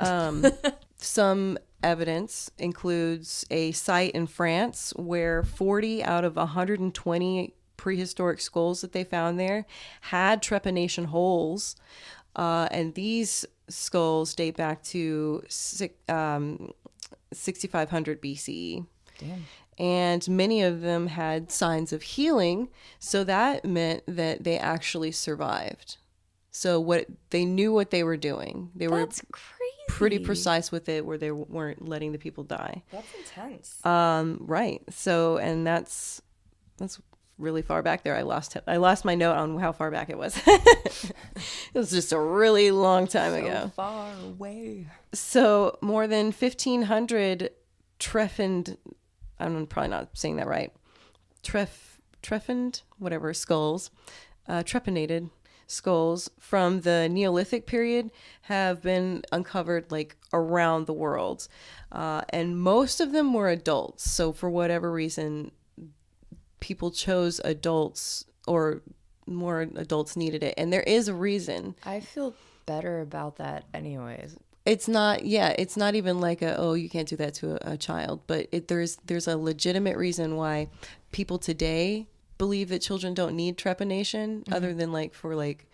God. Some evidence includes a site in France where 40 out of 120 prehistoric skulls that they found there had trepanation holes. And these skulls date back to 6500 BCE. Damn. And many of them had signs of healing, so that meant that they actually survived. So they knew what they were doing. That's crazy. Pretty precise with it, where they weren't letting the people die. That's intense. Right. So, and that's really far back there. I lost my note on how far back it was. It was just a really long time ago. Far away. So more than 1,500 trephined. I'm probably not saying that right. Trephined, whatever, skulls, trepanated skulls from the Neolithic period have been uncovered like around the world. And most of them were adults. So for whatever reason, people chose adults, or more adults needed it. And there is a reason. I feel better about that anyways. It's not even like you can't do that to a child, but there's a legitimate reason why people today believe that children don't need trepanation, other than like for like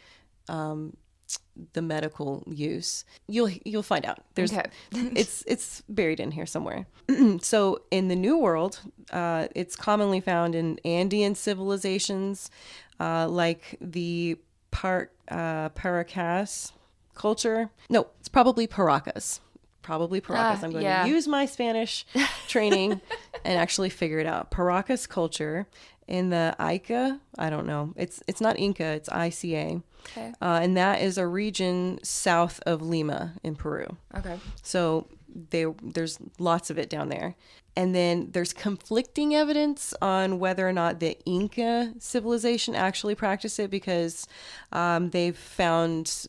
the medical use. You'll find out. Okay. It's buried in here somewhere. So in the New World, it's commonly found in Andean civilizations, like the Paracas culture. No, it's probably Paracas. I'm going to use my Spanish training and actually figure it out. Paracas culture in the Ica. I don't know. It's not Inca. It's ICA. Okay. And that is a region south of Lima in Peru. Okay. So there's lots of it down there. And then there's conflicting evidence on whether or not the Inca civilization actually practiced it, because they've found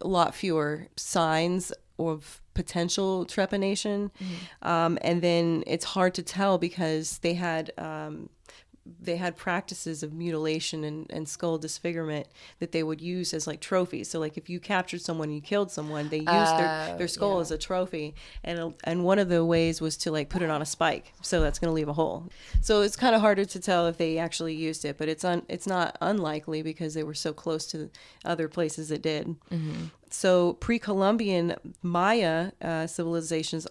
a lot fewer signs of potential trepanation. And then it's hard to tell because they had practices of mutilation and skull disfigurement that they would use as like trophies. So like if you captured someone and you killed someone, they used their skull as a trophy. And one of the ways was to like put it on a spike. So that's going to leave a hole. So it's kind of harder to tell if they actually used it, but it's not unlikely because they were so close to other places that did. So pre-Columbian Maya civilizations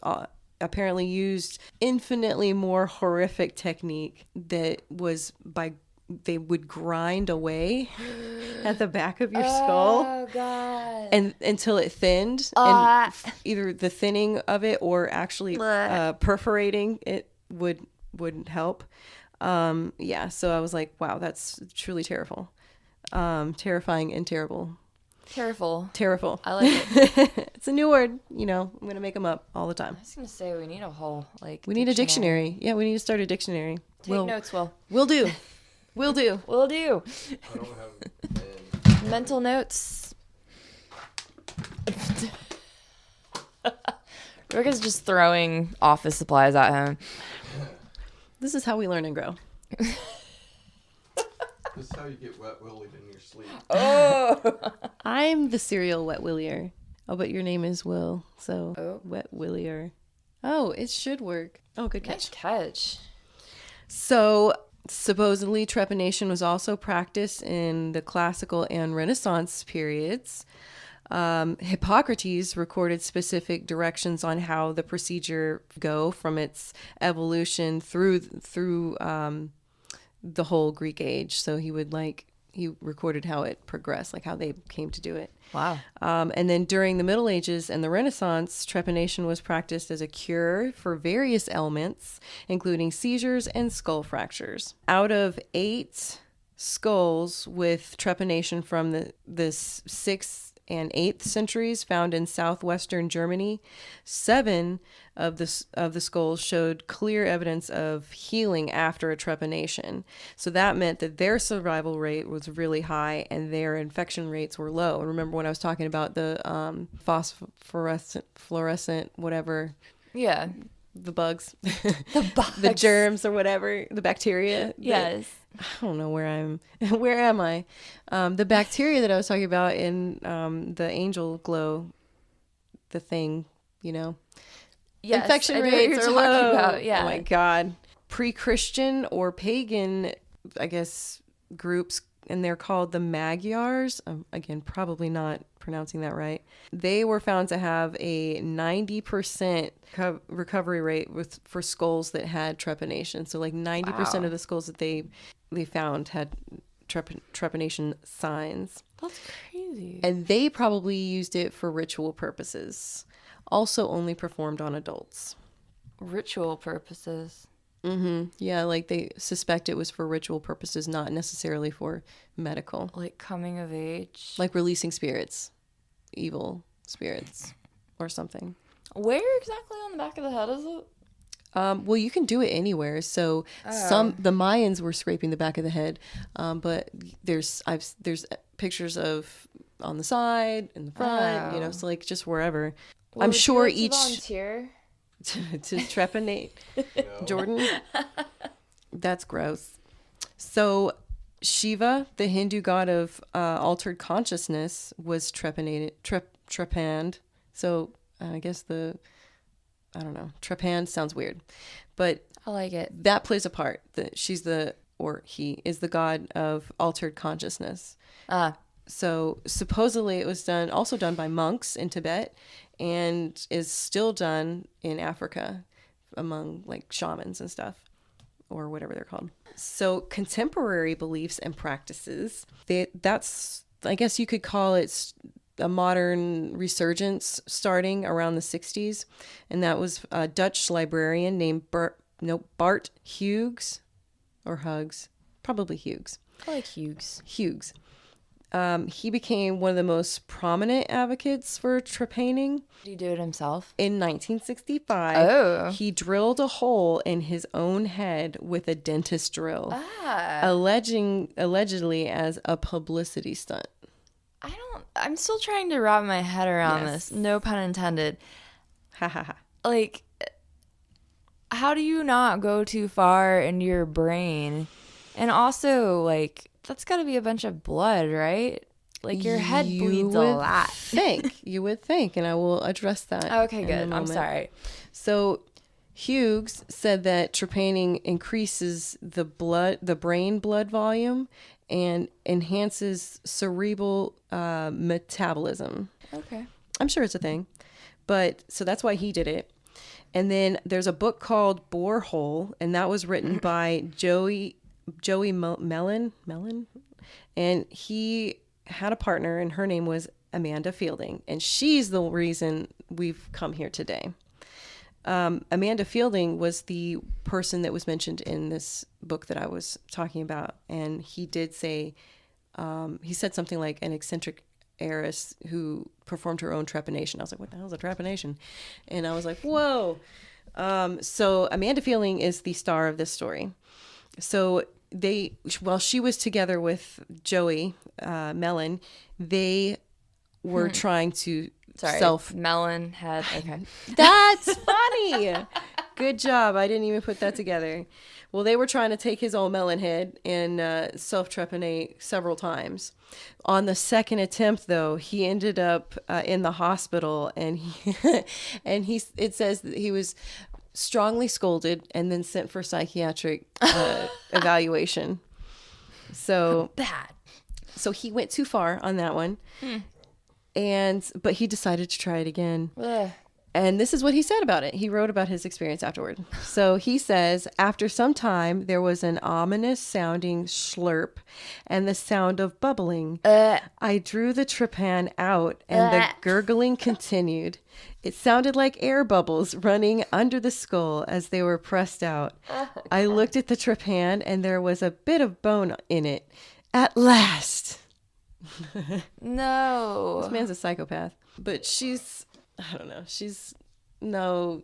apparently used infinitely more horrific technique that was they would grind away at the back of your skull. Oh God! And until it thinned, and either the thinning of it or actually perforating it wouldn't help. Yeah, so I was like, wow, that's truly terrifying and terrible. Terrible. I like it. It's a new word, I'm gonna make them up all the time. I was gonna say we need a whole we need a dictionary. Yeah, we need to start a dictionary. Take notes, Will. We'll do. We'll do. We'll do. I don't have Mental notes. Rick is just throwing office supplies at him. This is how we learn and grow. This is how you get wet willied in your sleep. Oh. I'm the serial wet willier. Oh, but your name is Will, so wet willier. Oh, it should work. Oh, good catch. Nice catch. So supposedly trepanation was also practiced in the classical and Renaissance periods. Hippocrates recorded specific directions on how the procedure go from its evolution through the whole Greek age. So he recorded how it progressed, like how they came to do it. Wow. And then during the Middle Ages and the Renaissance, trepanation was practiced as a cure for various ailments, including seizures and skull fractures. Out of 8 skulls with trepanation from the 6th and 8th centuries found in southwestern Germany, 7 of the skulls showed clear evidence of healing after a trepanation. So that meant that their survival rate was really high and their infection rates were low. And remember when I was talking about the fluorescent, whatever. Yeah. The bugs. The bugs. The germs or whatever. The bacteria. Yes. I don't know where am I? The bacteria that I was talking about in the angel glow, the thing, Yes, infection I know what rates you're are talking low. about, yeah. Oh my God. Pre-Christian or pagan, I guess, groups, and they're called the Magyars. Again, probably not pronouncing that right. They were found to have a 90% recovery rate for skulls that had trepanation. So like 90% of the skulls that they found had trepanation signs. That's crazy. And they probably used it for ritual purposes. Also only performed on adults. Ritual purposes. Mm-hmm. Yeah, like they suspect it was for ritual purposes, not necessarily for medical. Like coming of age. Like releasing spirits. Evil spirits. Or something. Where exactly on the back of the head is it? Well, you can do it anywhere. So the Mayans were scraping the back of the head, but there's pictures of on the side, in the front, so like just wherever. Well, I'm sure would you like each to volunteer? to trepanate. No. Jordyn, that's gross. So Shiva, the Hindu god of altered consciousness, was trepanned. So I guess I don't know, trepanned sounds weird, but I like it. that plays a part. That he is the god of altered consciousness. So supposedly it was also done by monks in Tibet and is still done in Africa among like shamans and stuff or whatever they're called. So contemporary beliefs and practices, that's, I guess you could call it a modern resurgence starting around the 60s. And that was a Dutch librarian named Bart Hughes or Hugs, probably Hughes. I like Hughes. Hughes. He became one of the most prominent advocates for trepanning. Did he do it himself? In 1965, he drilled a hole in his own head with a dentist drill, allegedly as a publicity stunt. I'm still trying to wrap my head around this. No pun intended. Ha ha ha. Like, how do you not go too far into your brain? And also, like, that's got to be a bunch of blood, right? Like, your head bleeds a lot. You would think, and I will address that. Okay, good. I'm sorry. So, Hughes said that trepanning increases the brain blood volume and enhances cerebral metabolism. Okay. I'm sure it's a thing. But so that's why he did it. And then there's a book called Borehole, and that was written by Joey Mellon, and he had a partner, and her name was Amanda Fielding, and she's the reason we've come here today. Amanda Fielding was the person that was mentioned in this book that I was talking about, and he did say, he said something like an eccentric heiress who performed her own trepanation. I was like, what the hell is a trepanation? And I was like, whoa. So Amanda Fielding is the star of this story. So while she was together with Joey Mellon, they were trying to Melon had, okay. That's funny. Good job. I didn't even put that together. Well, they were trying to take his old melon head and self-trepanate several times. On the second attempt, though, he ended up in the hospital, and it says that he was strongly scolded and then sent for psychiatric evaluation. So Bad. So he went too far on that one. But he decided to try it again. Ugh. And this is what he said about it. He wrote about his experience afterward. So he says, after some time, there was an ominous sounding slurp and the sound of bubbling. I drew the trepan out and the gurgling continued. It sounded like air bubbles running under the skull as they were pressed out. I looked at the trepan and there was a bit of bone in it. At last. No. This man's a psychopath. But I don't know. She's no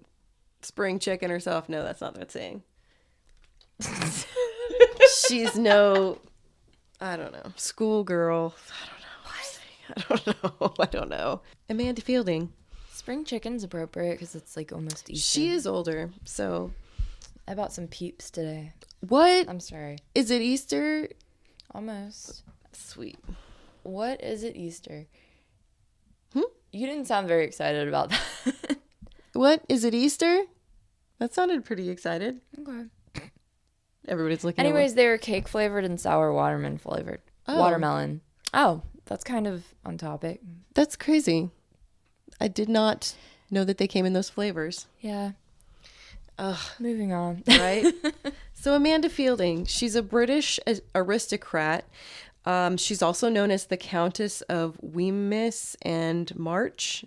spring chicken herself. No, that's not what it's saying. She's no, I don't know, schoolgirl. I don't know. Amanda Fielding. Spring chicken's appropriate because it's like almost Easter. She is older, so. I bought some Peeps today. What? I'm sorry. Is it Easter? Almost. Sweet. What is it Easter? You didn't sound very excited about that. What? Is it Easter? That sounded pretty excited. Okay. Everybody's looking Anyways, they were cake flavored and sour watermelon flavored. Oh. Watermelon. Oh, that's kind of on topic. That's crazy. I did not know that they came in those flavors. Yeah. Ugh. Moving on. Right? So Amanda Fielding, she's a British aristocrat. She's also known as the Countess of Wemyss and March.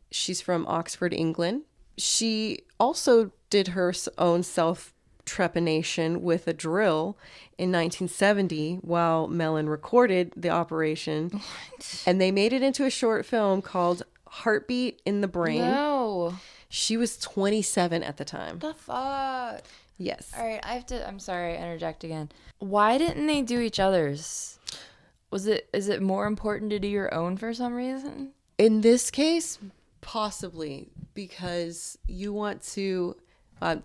She's from Oxford, England. She also did her own self-trepanation with a drill in 1970 while Mellon recorded the operation. What? And they made it into a short film called Heartbeat in the Brain. No. She was 27 at the time. The fuck? Yes. All right, I'm sorry, interject again. Why didn't they do each other's? Is it more important to do your own for some reason? In this case, possibly, because you want to, I'm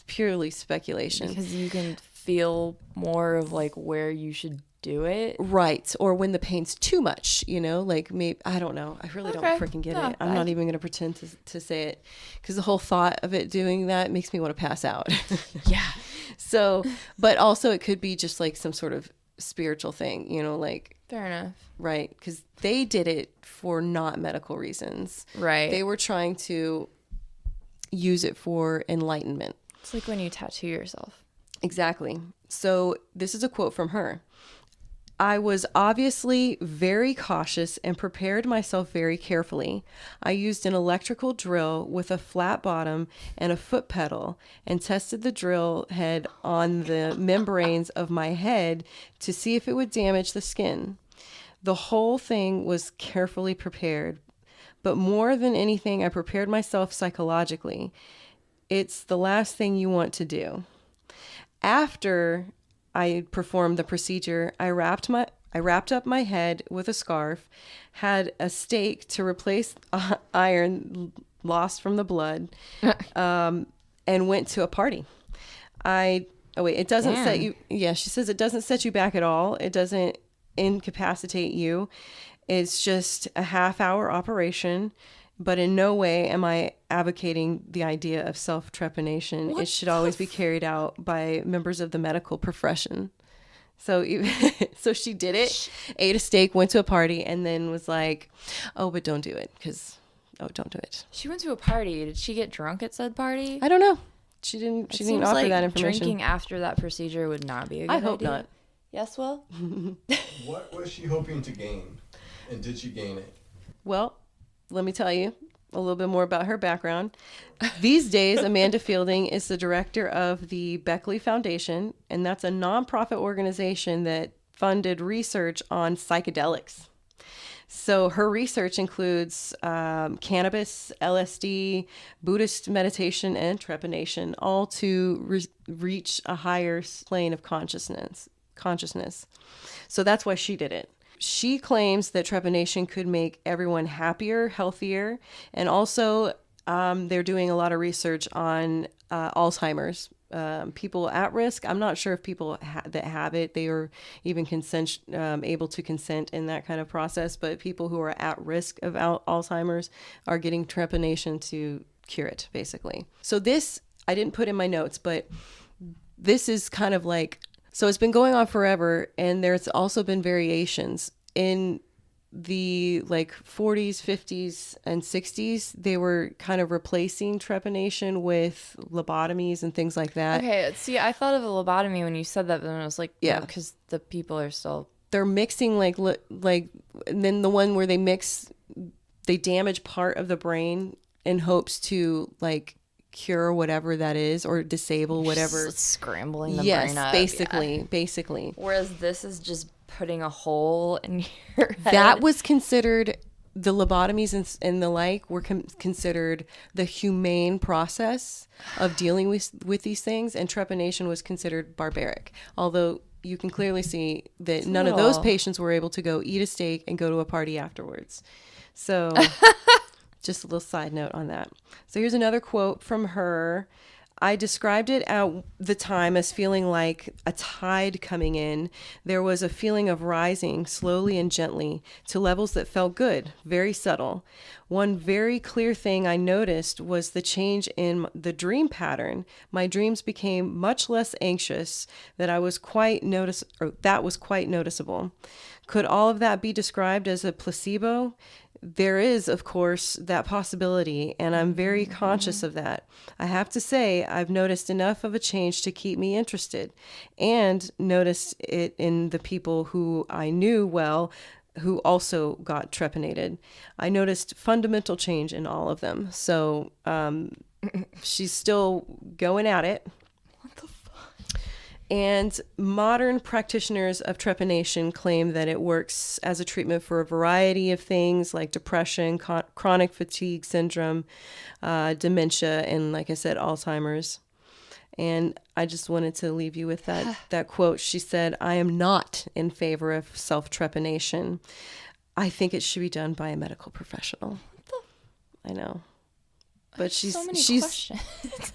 purely speculation. Because you can feel more of like where you should do it. Right. Or when the pain's too much, like maybe, I don't know. I really don't freaking get it. I'm not even going to pretend to say it because the whole thought of it doing that makes me want to pass out. Yeah. So, but also it could be just like some sort of spiritual thing, like. Fair enough. Right. Because they did it for not medical reasons. Right. They were trying to use it for enlightenment. It's like when you tattoo yourself. Exactly. So this is a quote from her. I was obviously very cautious and prepared myself very carefully. I used an electrical drill with a flat bottom and a foot pedal and tested the drill head on the membranes of my head to see if it would damage the skin. The whole thing was carefully prepared, but more than anything, I prepared myself psychologically. It's the last thing you want to do. After I performed the procedure, I wrapped up my head with a scarf, had a stake to replace iron lost from the blood, and went to a party. It doesn't set you. Yeah, she says it doesn't set you back at all. It doesn't incapacitate you. It's just a half-hour operation. But in no way am I advocating the idea of self-trepanation. It should always be carried out by members of the medical profession. So she did it, ate a steak, went to a party, and then was like, oh, but don't do it because oh, don't do it. She went to a party. Did she get drunk at said party? I don't know. She didn't offer like that information. Drinking after that procedure would not be a good idea. I hope not. Yes, Will? What was she hoping to gain? And did she gain it? Well, let me tell you a little bit more about her background. These days, Amanda Fielding is the director of the Beckley Foundation, and that's a nonprofit organization that funded research on psychedelics. So her research includes cannabis, LSD, Buddhist meditation, and trepanation, all to reach a higher plane of consciousness. So that's why she did it. She claims that trepanation could make everyone happier, healthier, and also they're doing a lot of research on Alzheimer's. People at risk. I'm not sure if people that have it, they are even able to consent in that kind of process, but people who are at risk of Alzheimer's are getting trepanation to cure it, basically. So this, I didn't put in my notes, but this is kind of like, so it's been going on forever, and there's also been variations. In the like 40s, 50s, and 60s, they were kind of replacing trepanation with lobotomies and things like that. Okay, see, I thought of a lobotomy when you said that, but then I was like, yeah, because the people are still... They're mixing like, and then the one where they damage part of the brain in hopes to like cure whatever that is or disable whatever. Just scrambling the brain up. Basically. Whereas this is just putting a hole in your head. That was considered, the lobotomies and the like were considered the humane process of dealing with these things, and trepanation was considered barbaric. Although you can clearly see that none of those patients were able to go eat a steak and go to a party afterwards. So just a little side note on that. So here's another quote from her. I described it at the time as feeling like a tide coming in. There was a feeling of rising slowly and gently to levels that felt good, very subtle. One very clear thing I noticed was the change in the dream pattern. My dreams became much less anxious. That was quite noticeable. Could all of that be described as a placebo? There is, of course, that possibility, and I'm very conscious of that. I have to say, I've noticed enough of a change to keep me interested, and noticed it in the people who I knew well who also got trepanated. I noticed fundamental change in all of them. So she's still going at it. And modern practitioners of trepanation claim that it works as a treatment for a variety of things like depression, chronic fatigue syndrome, dementia, and like I said, Alzheimer's. And I just wanted to leave you with that quote. She said, "I am not in favor of self-trepanation. I think it should be done by a medical professional." I know. But she's questions.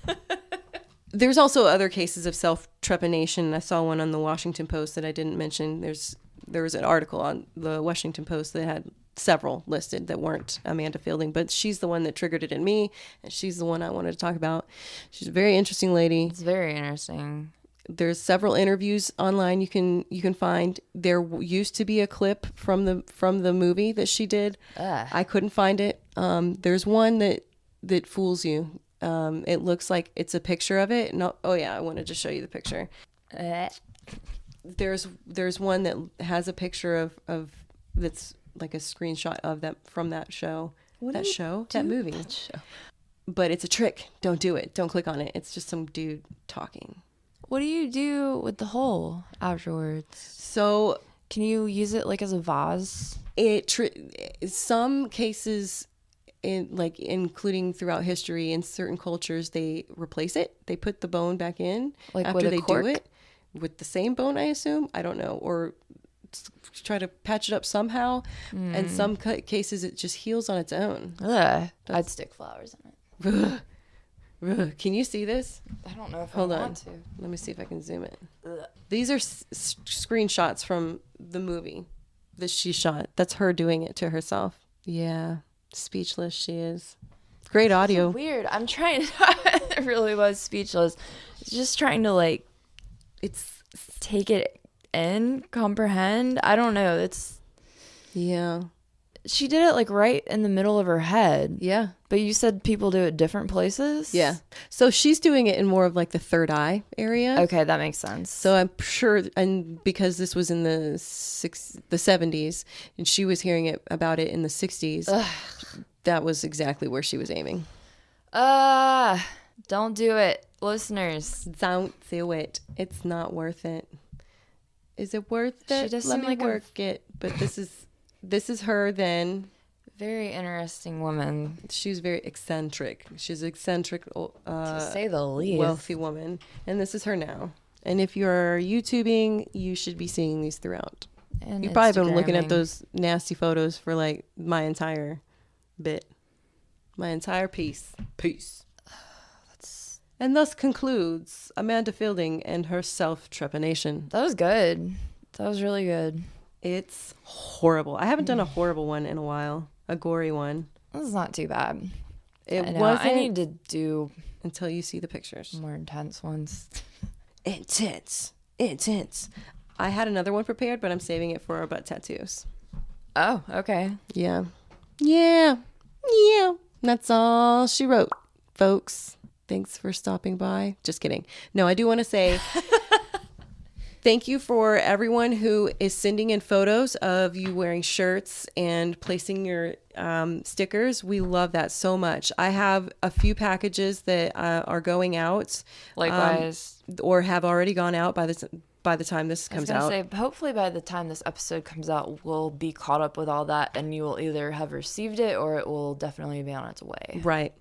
There's also other cases of self-trepanation. I saw one on the Washington Post that I didn't mention. There was an article on the Washington Post that had several listed that weren't Amanda Fielding, but she's the one that triggered it in me, and she's the one I wanted to talk about. She's a very interesting lady. It's very interesting. There's several interviews online you can find. There used to be a clip from the movie that she did. I couldn't find it. There's one that fools you. It looks like it's a picture of it. No, oh yeah, I wanted to show you the picture. There's one that has a picture of that's like a screenshot of that from that show. That movie. But it's a trick. Don't do it. Don't click on it. It's just some dude talking. What do you do with the hole afterwards? So can you use it like as a vase? Some cases, including throughout history in certain cultures, they replace it. They put the bone back in after they do it with the same bone, I assume. I don't know, or try to patch it up somehow. And some cases it just heals on its own. I'd stick flowers in it. Can you see this? I don't know if Hold I on. want to. Let me see if I can zoom it. These are screenshots from the movie that she shot. That's her doing it to herself. Yeah. Speechless she is. Great audio. So weird. I'm trying it really was speechless. Just trying to it's take it in, comprehend. I don't know. Yeah. she did it like right in the middle of her head. Yeah. But you said people do it different places? Yeah. So she's doing it in more of like the third eye area. Okay, that makes sense. So I'm sure, and because this was in the 70s, and she was hearing it about it in the 60s, that was exactly where she was aiming. Don't do it, listeners. Don't do it. It's not worth it. Is it worth it? She does Let seem me like work it. But this is her then. Very interesting woman. She's very eccentric. She's eccentric, To say the least. wealthy woman. And this is her now. And if you're YouTubing, you should be seeing these throughout. And You've probably been looking at Instagramming. those nasty photos for like my entire bit. My entire piece. Peace. And thus concludes Amanda Fielding and her self-trepanation. That was good. That was really good. It's horrible. I haven't done a horrible one in a while. A gory one. This is not too bad. It I know. wasn't I need to do until you see the pictures. more intense ones. Intense. I had another one prepared, but I'm saving it for our butt tattoos. Oh, okay. Yeah. That's all she wrote, folks. Thanks for stopping by. Just kidding. No, I do want to say thank you for everyone who is sending in photos of you wearing shirts and placing your stickers. We love that so much. I have a few packages that are going out. Likewise. Or have already gone out by the time this comes out. Say, hopefully by the time this episode comes out, we'll be caught up with all that, and you will either have received it or it will definitely be on its way. Right.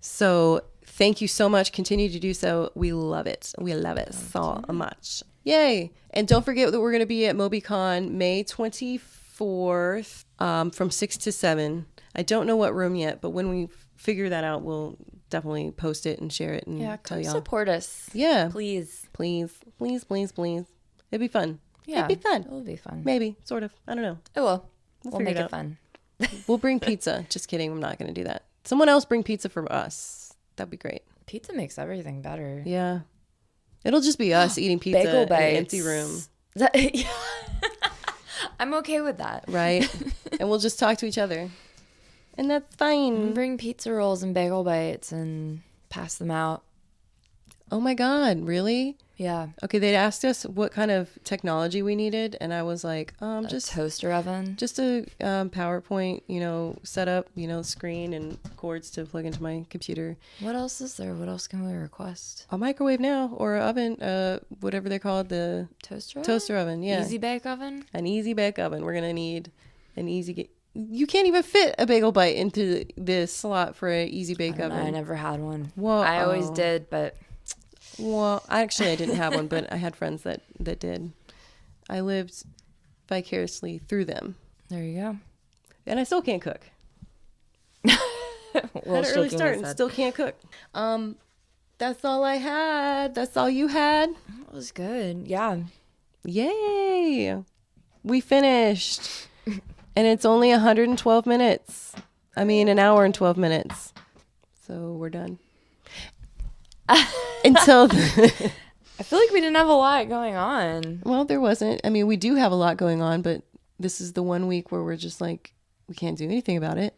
So thank you so much. Continue to do so. We love it. We love it so much. Yay. And don't forget that we're going to be at MobyCon May 24th from 6 to 7. I don't know what room yet, but when we figure that out, we'll definitely post it and share it and Yeah, tell come y'all. support us. Yeah. Please. Please. It'd be fun. Yeah. It'd be fun. It will be fun. Maybe. Sort of. I don't know. It will. We'll figure make it it out. fun. We'll bring pizza. Just kidding. I'm not going to do that. Someone else bring pizza for us. That'd be great. Pizza makes everything better. Yeah. It'll just be us eating pizza Bagel in an bites. empty room. I'm okay with that. Right? And we'll just talk to each other. And that's fine. Bring pizza rolls and bagel bites and pass them out. Oh my God. Really? Yeah. Okay. They'd asked us what kind of technology we needed. And I was like, A toaster oven. just a PowerPoint, setup, screen and cords to plug into my computer. What else is there? What else can we request? A microwave now or an oven, whatever they call it, the Toaster oven? toaster oven. Yeah. Easy bake oven? An easy bake oven. We're going to need an you can't even fit a bagel bite into this slot for an easy bake oven. I never had one. Well, I always did, but Well, I didn't have one, but I had friends that did. I lived vicariously through them. there you go. And I still can't cook. Well, Had an early start and still can't cook. That's all I had. That's all you had. That was good. Yeah. Yay. We finished. And it's only 112 minutes. I mean, an hour and 12 minutes. So we're done. Until I feel like we didn't have a lot going on. well, there wasn't. I mean, we do have a lot going on, but this is the one week where we're just like, we can't do anything about it.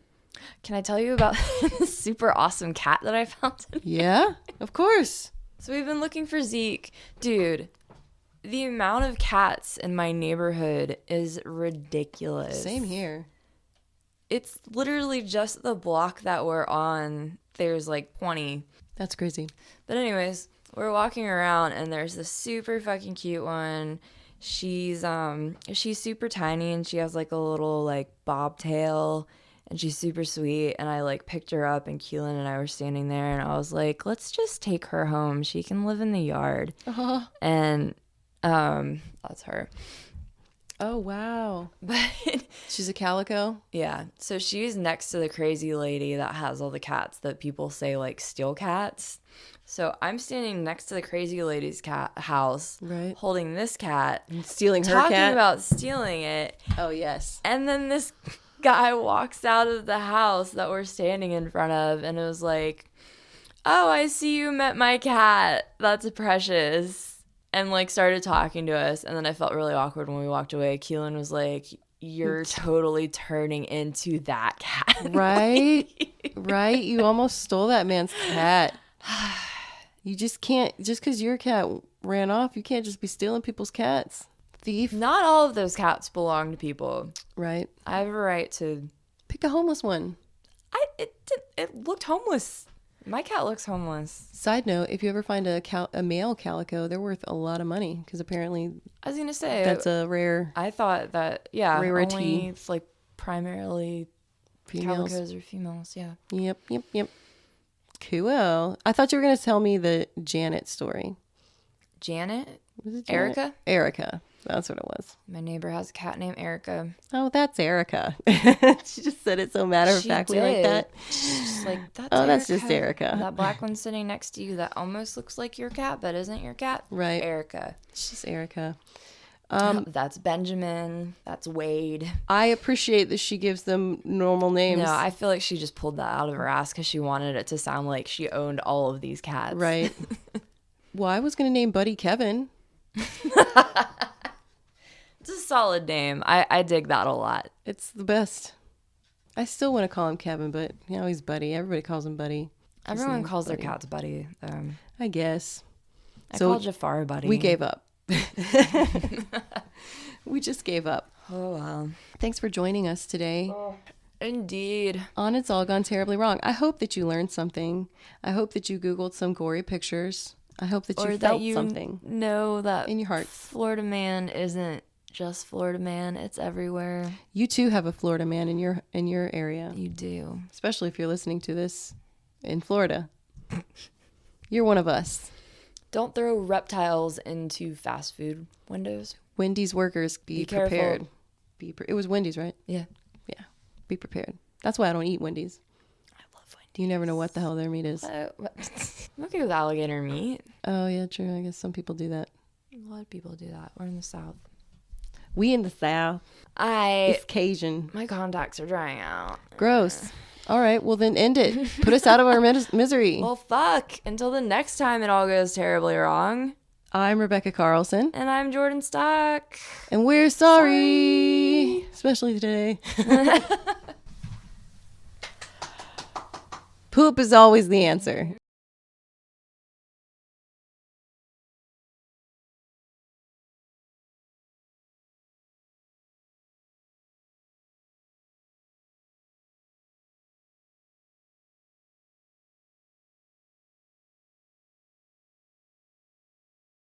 Can I tell you about this super awesome cat that I found today? Yeah, of course. So we've been looking for Zeke. Dude, the amount of cats in my neighborhood is ridiculous. Same here. It's literally just the block that we're on. There's like 20. That's crazy. But anyways, we're walking around and there's this super fucking cute one. She's super tiny and she has like a little like bobtail and she's super sweet, and I like picked her up and Keelan and I were standing there and I was like, let's just take her home. She can live in the yard. Uh-huh. And that's her. Oh, wow. But She's a calico? yeah, so she's next to the crazy lady that has all the cats that people say like steal cats. So I'm standing next to the crazy lady's cat house, Right. holding this cat, Stealing her talking cat? about stealing it, Oh, yes. and then this guy walks out of the house that we're standing in front of, and it was like, "Oh, I see you met my cat. That's precious." And like started talking to us, and then I felt really awkward when we walked away. Keelan was like, you're totally turning into that cat. Right? Right? You almost stole that man's cat. You just can't, just because your cat ran off, you can't just be stealing people's cats. Thief. Not all of those cats belong to people. Right. I have a right to... Pick a homeless one. It looked homeless. My cat looks homeless. Side note, if you ever find a male calico, they're worth a lot of money because apparently I was going to say... that's a rare I thought that, yeah, rarity. only it's like primarily females. calicos or females, yeah. Yep. Cool. I thought you were going to tell me the Janet story. Janet? Was it Janet? Erica? Erica. That's what it was. My neighbor has a cat named Erica. Oh, that's Erica. She just said it so matter-of-factly like that. She's just like, that's Oh, Erica. that's just Erica. That black one sitting next to you that almost looks like your cat but isn't your cat. Right. Erica. She's Erica. That's Benjamin. That's Wade. I appreciate that she gives them normal names. No, I feel like she just pulled that out of her ass because she wanted it to sound like she owned all of these cats. Right. Well, I was going to name Buddy Kevin. It's a solid name. I dig that a lot. It's the best. I still want to call him Kevin, but he's Buddy. Everybody calls him Buddy. Everyone calls their cats Buddy. I guess. I call Jafar Buddy. We gave up. We just gave up. Oh, wow. Thanks for joining us today. Oh, indeed. On It's All Gone Terribly Wrong. I hope that you learned something. I hope that you Googled some gory pictures. I hope that you felt something. Know that in your heart. Florida man isn't just Florida man. It's everywhere. You too have a Florida man in your area. You do. Especially if you're listening to this in Florida. You're one of us. Don't throw reptiles into fast food windows. Wendy's workers, be prepared. Careful. It was Wendy's, right? Yeah. Yeah. Be prepared. That's why I don't eat Wendy's. I love Wendy's. You never know what the hell their meat is. I'm okay with alligator meat. Oh, yeah, true. I guess some people do that. A lot of people do that. We're in the South. We in the South. It's Cajun. My contacts are drying out. Gross. All right, well then end it. Put us out of our misery. Well, fuck. Until the next time it all goes terribly wrong. I'm Rebecca Carlson. And I'm Jordyn Stock. And we're sorry. Especially today. Poop is always the answer.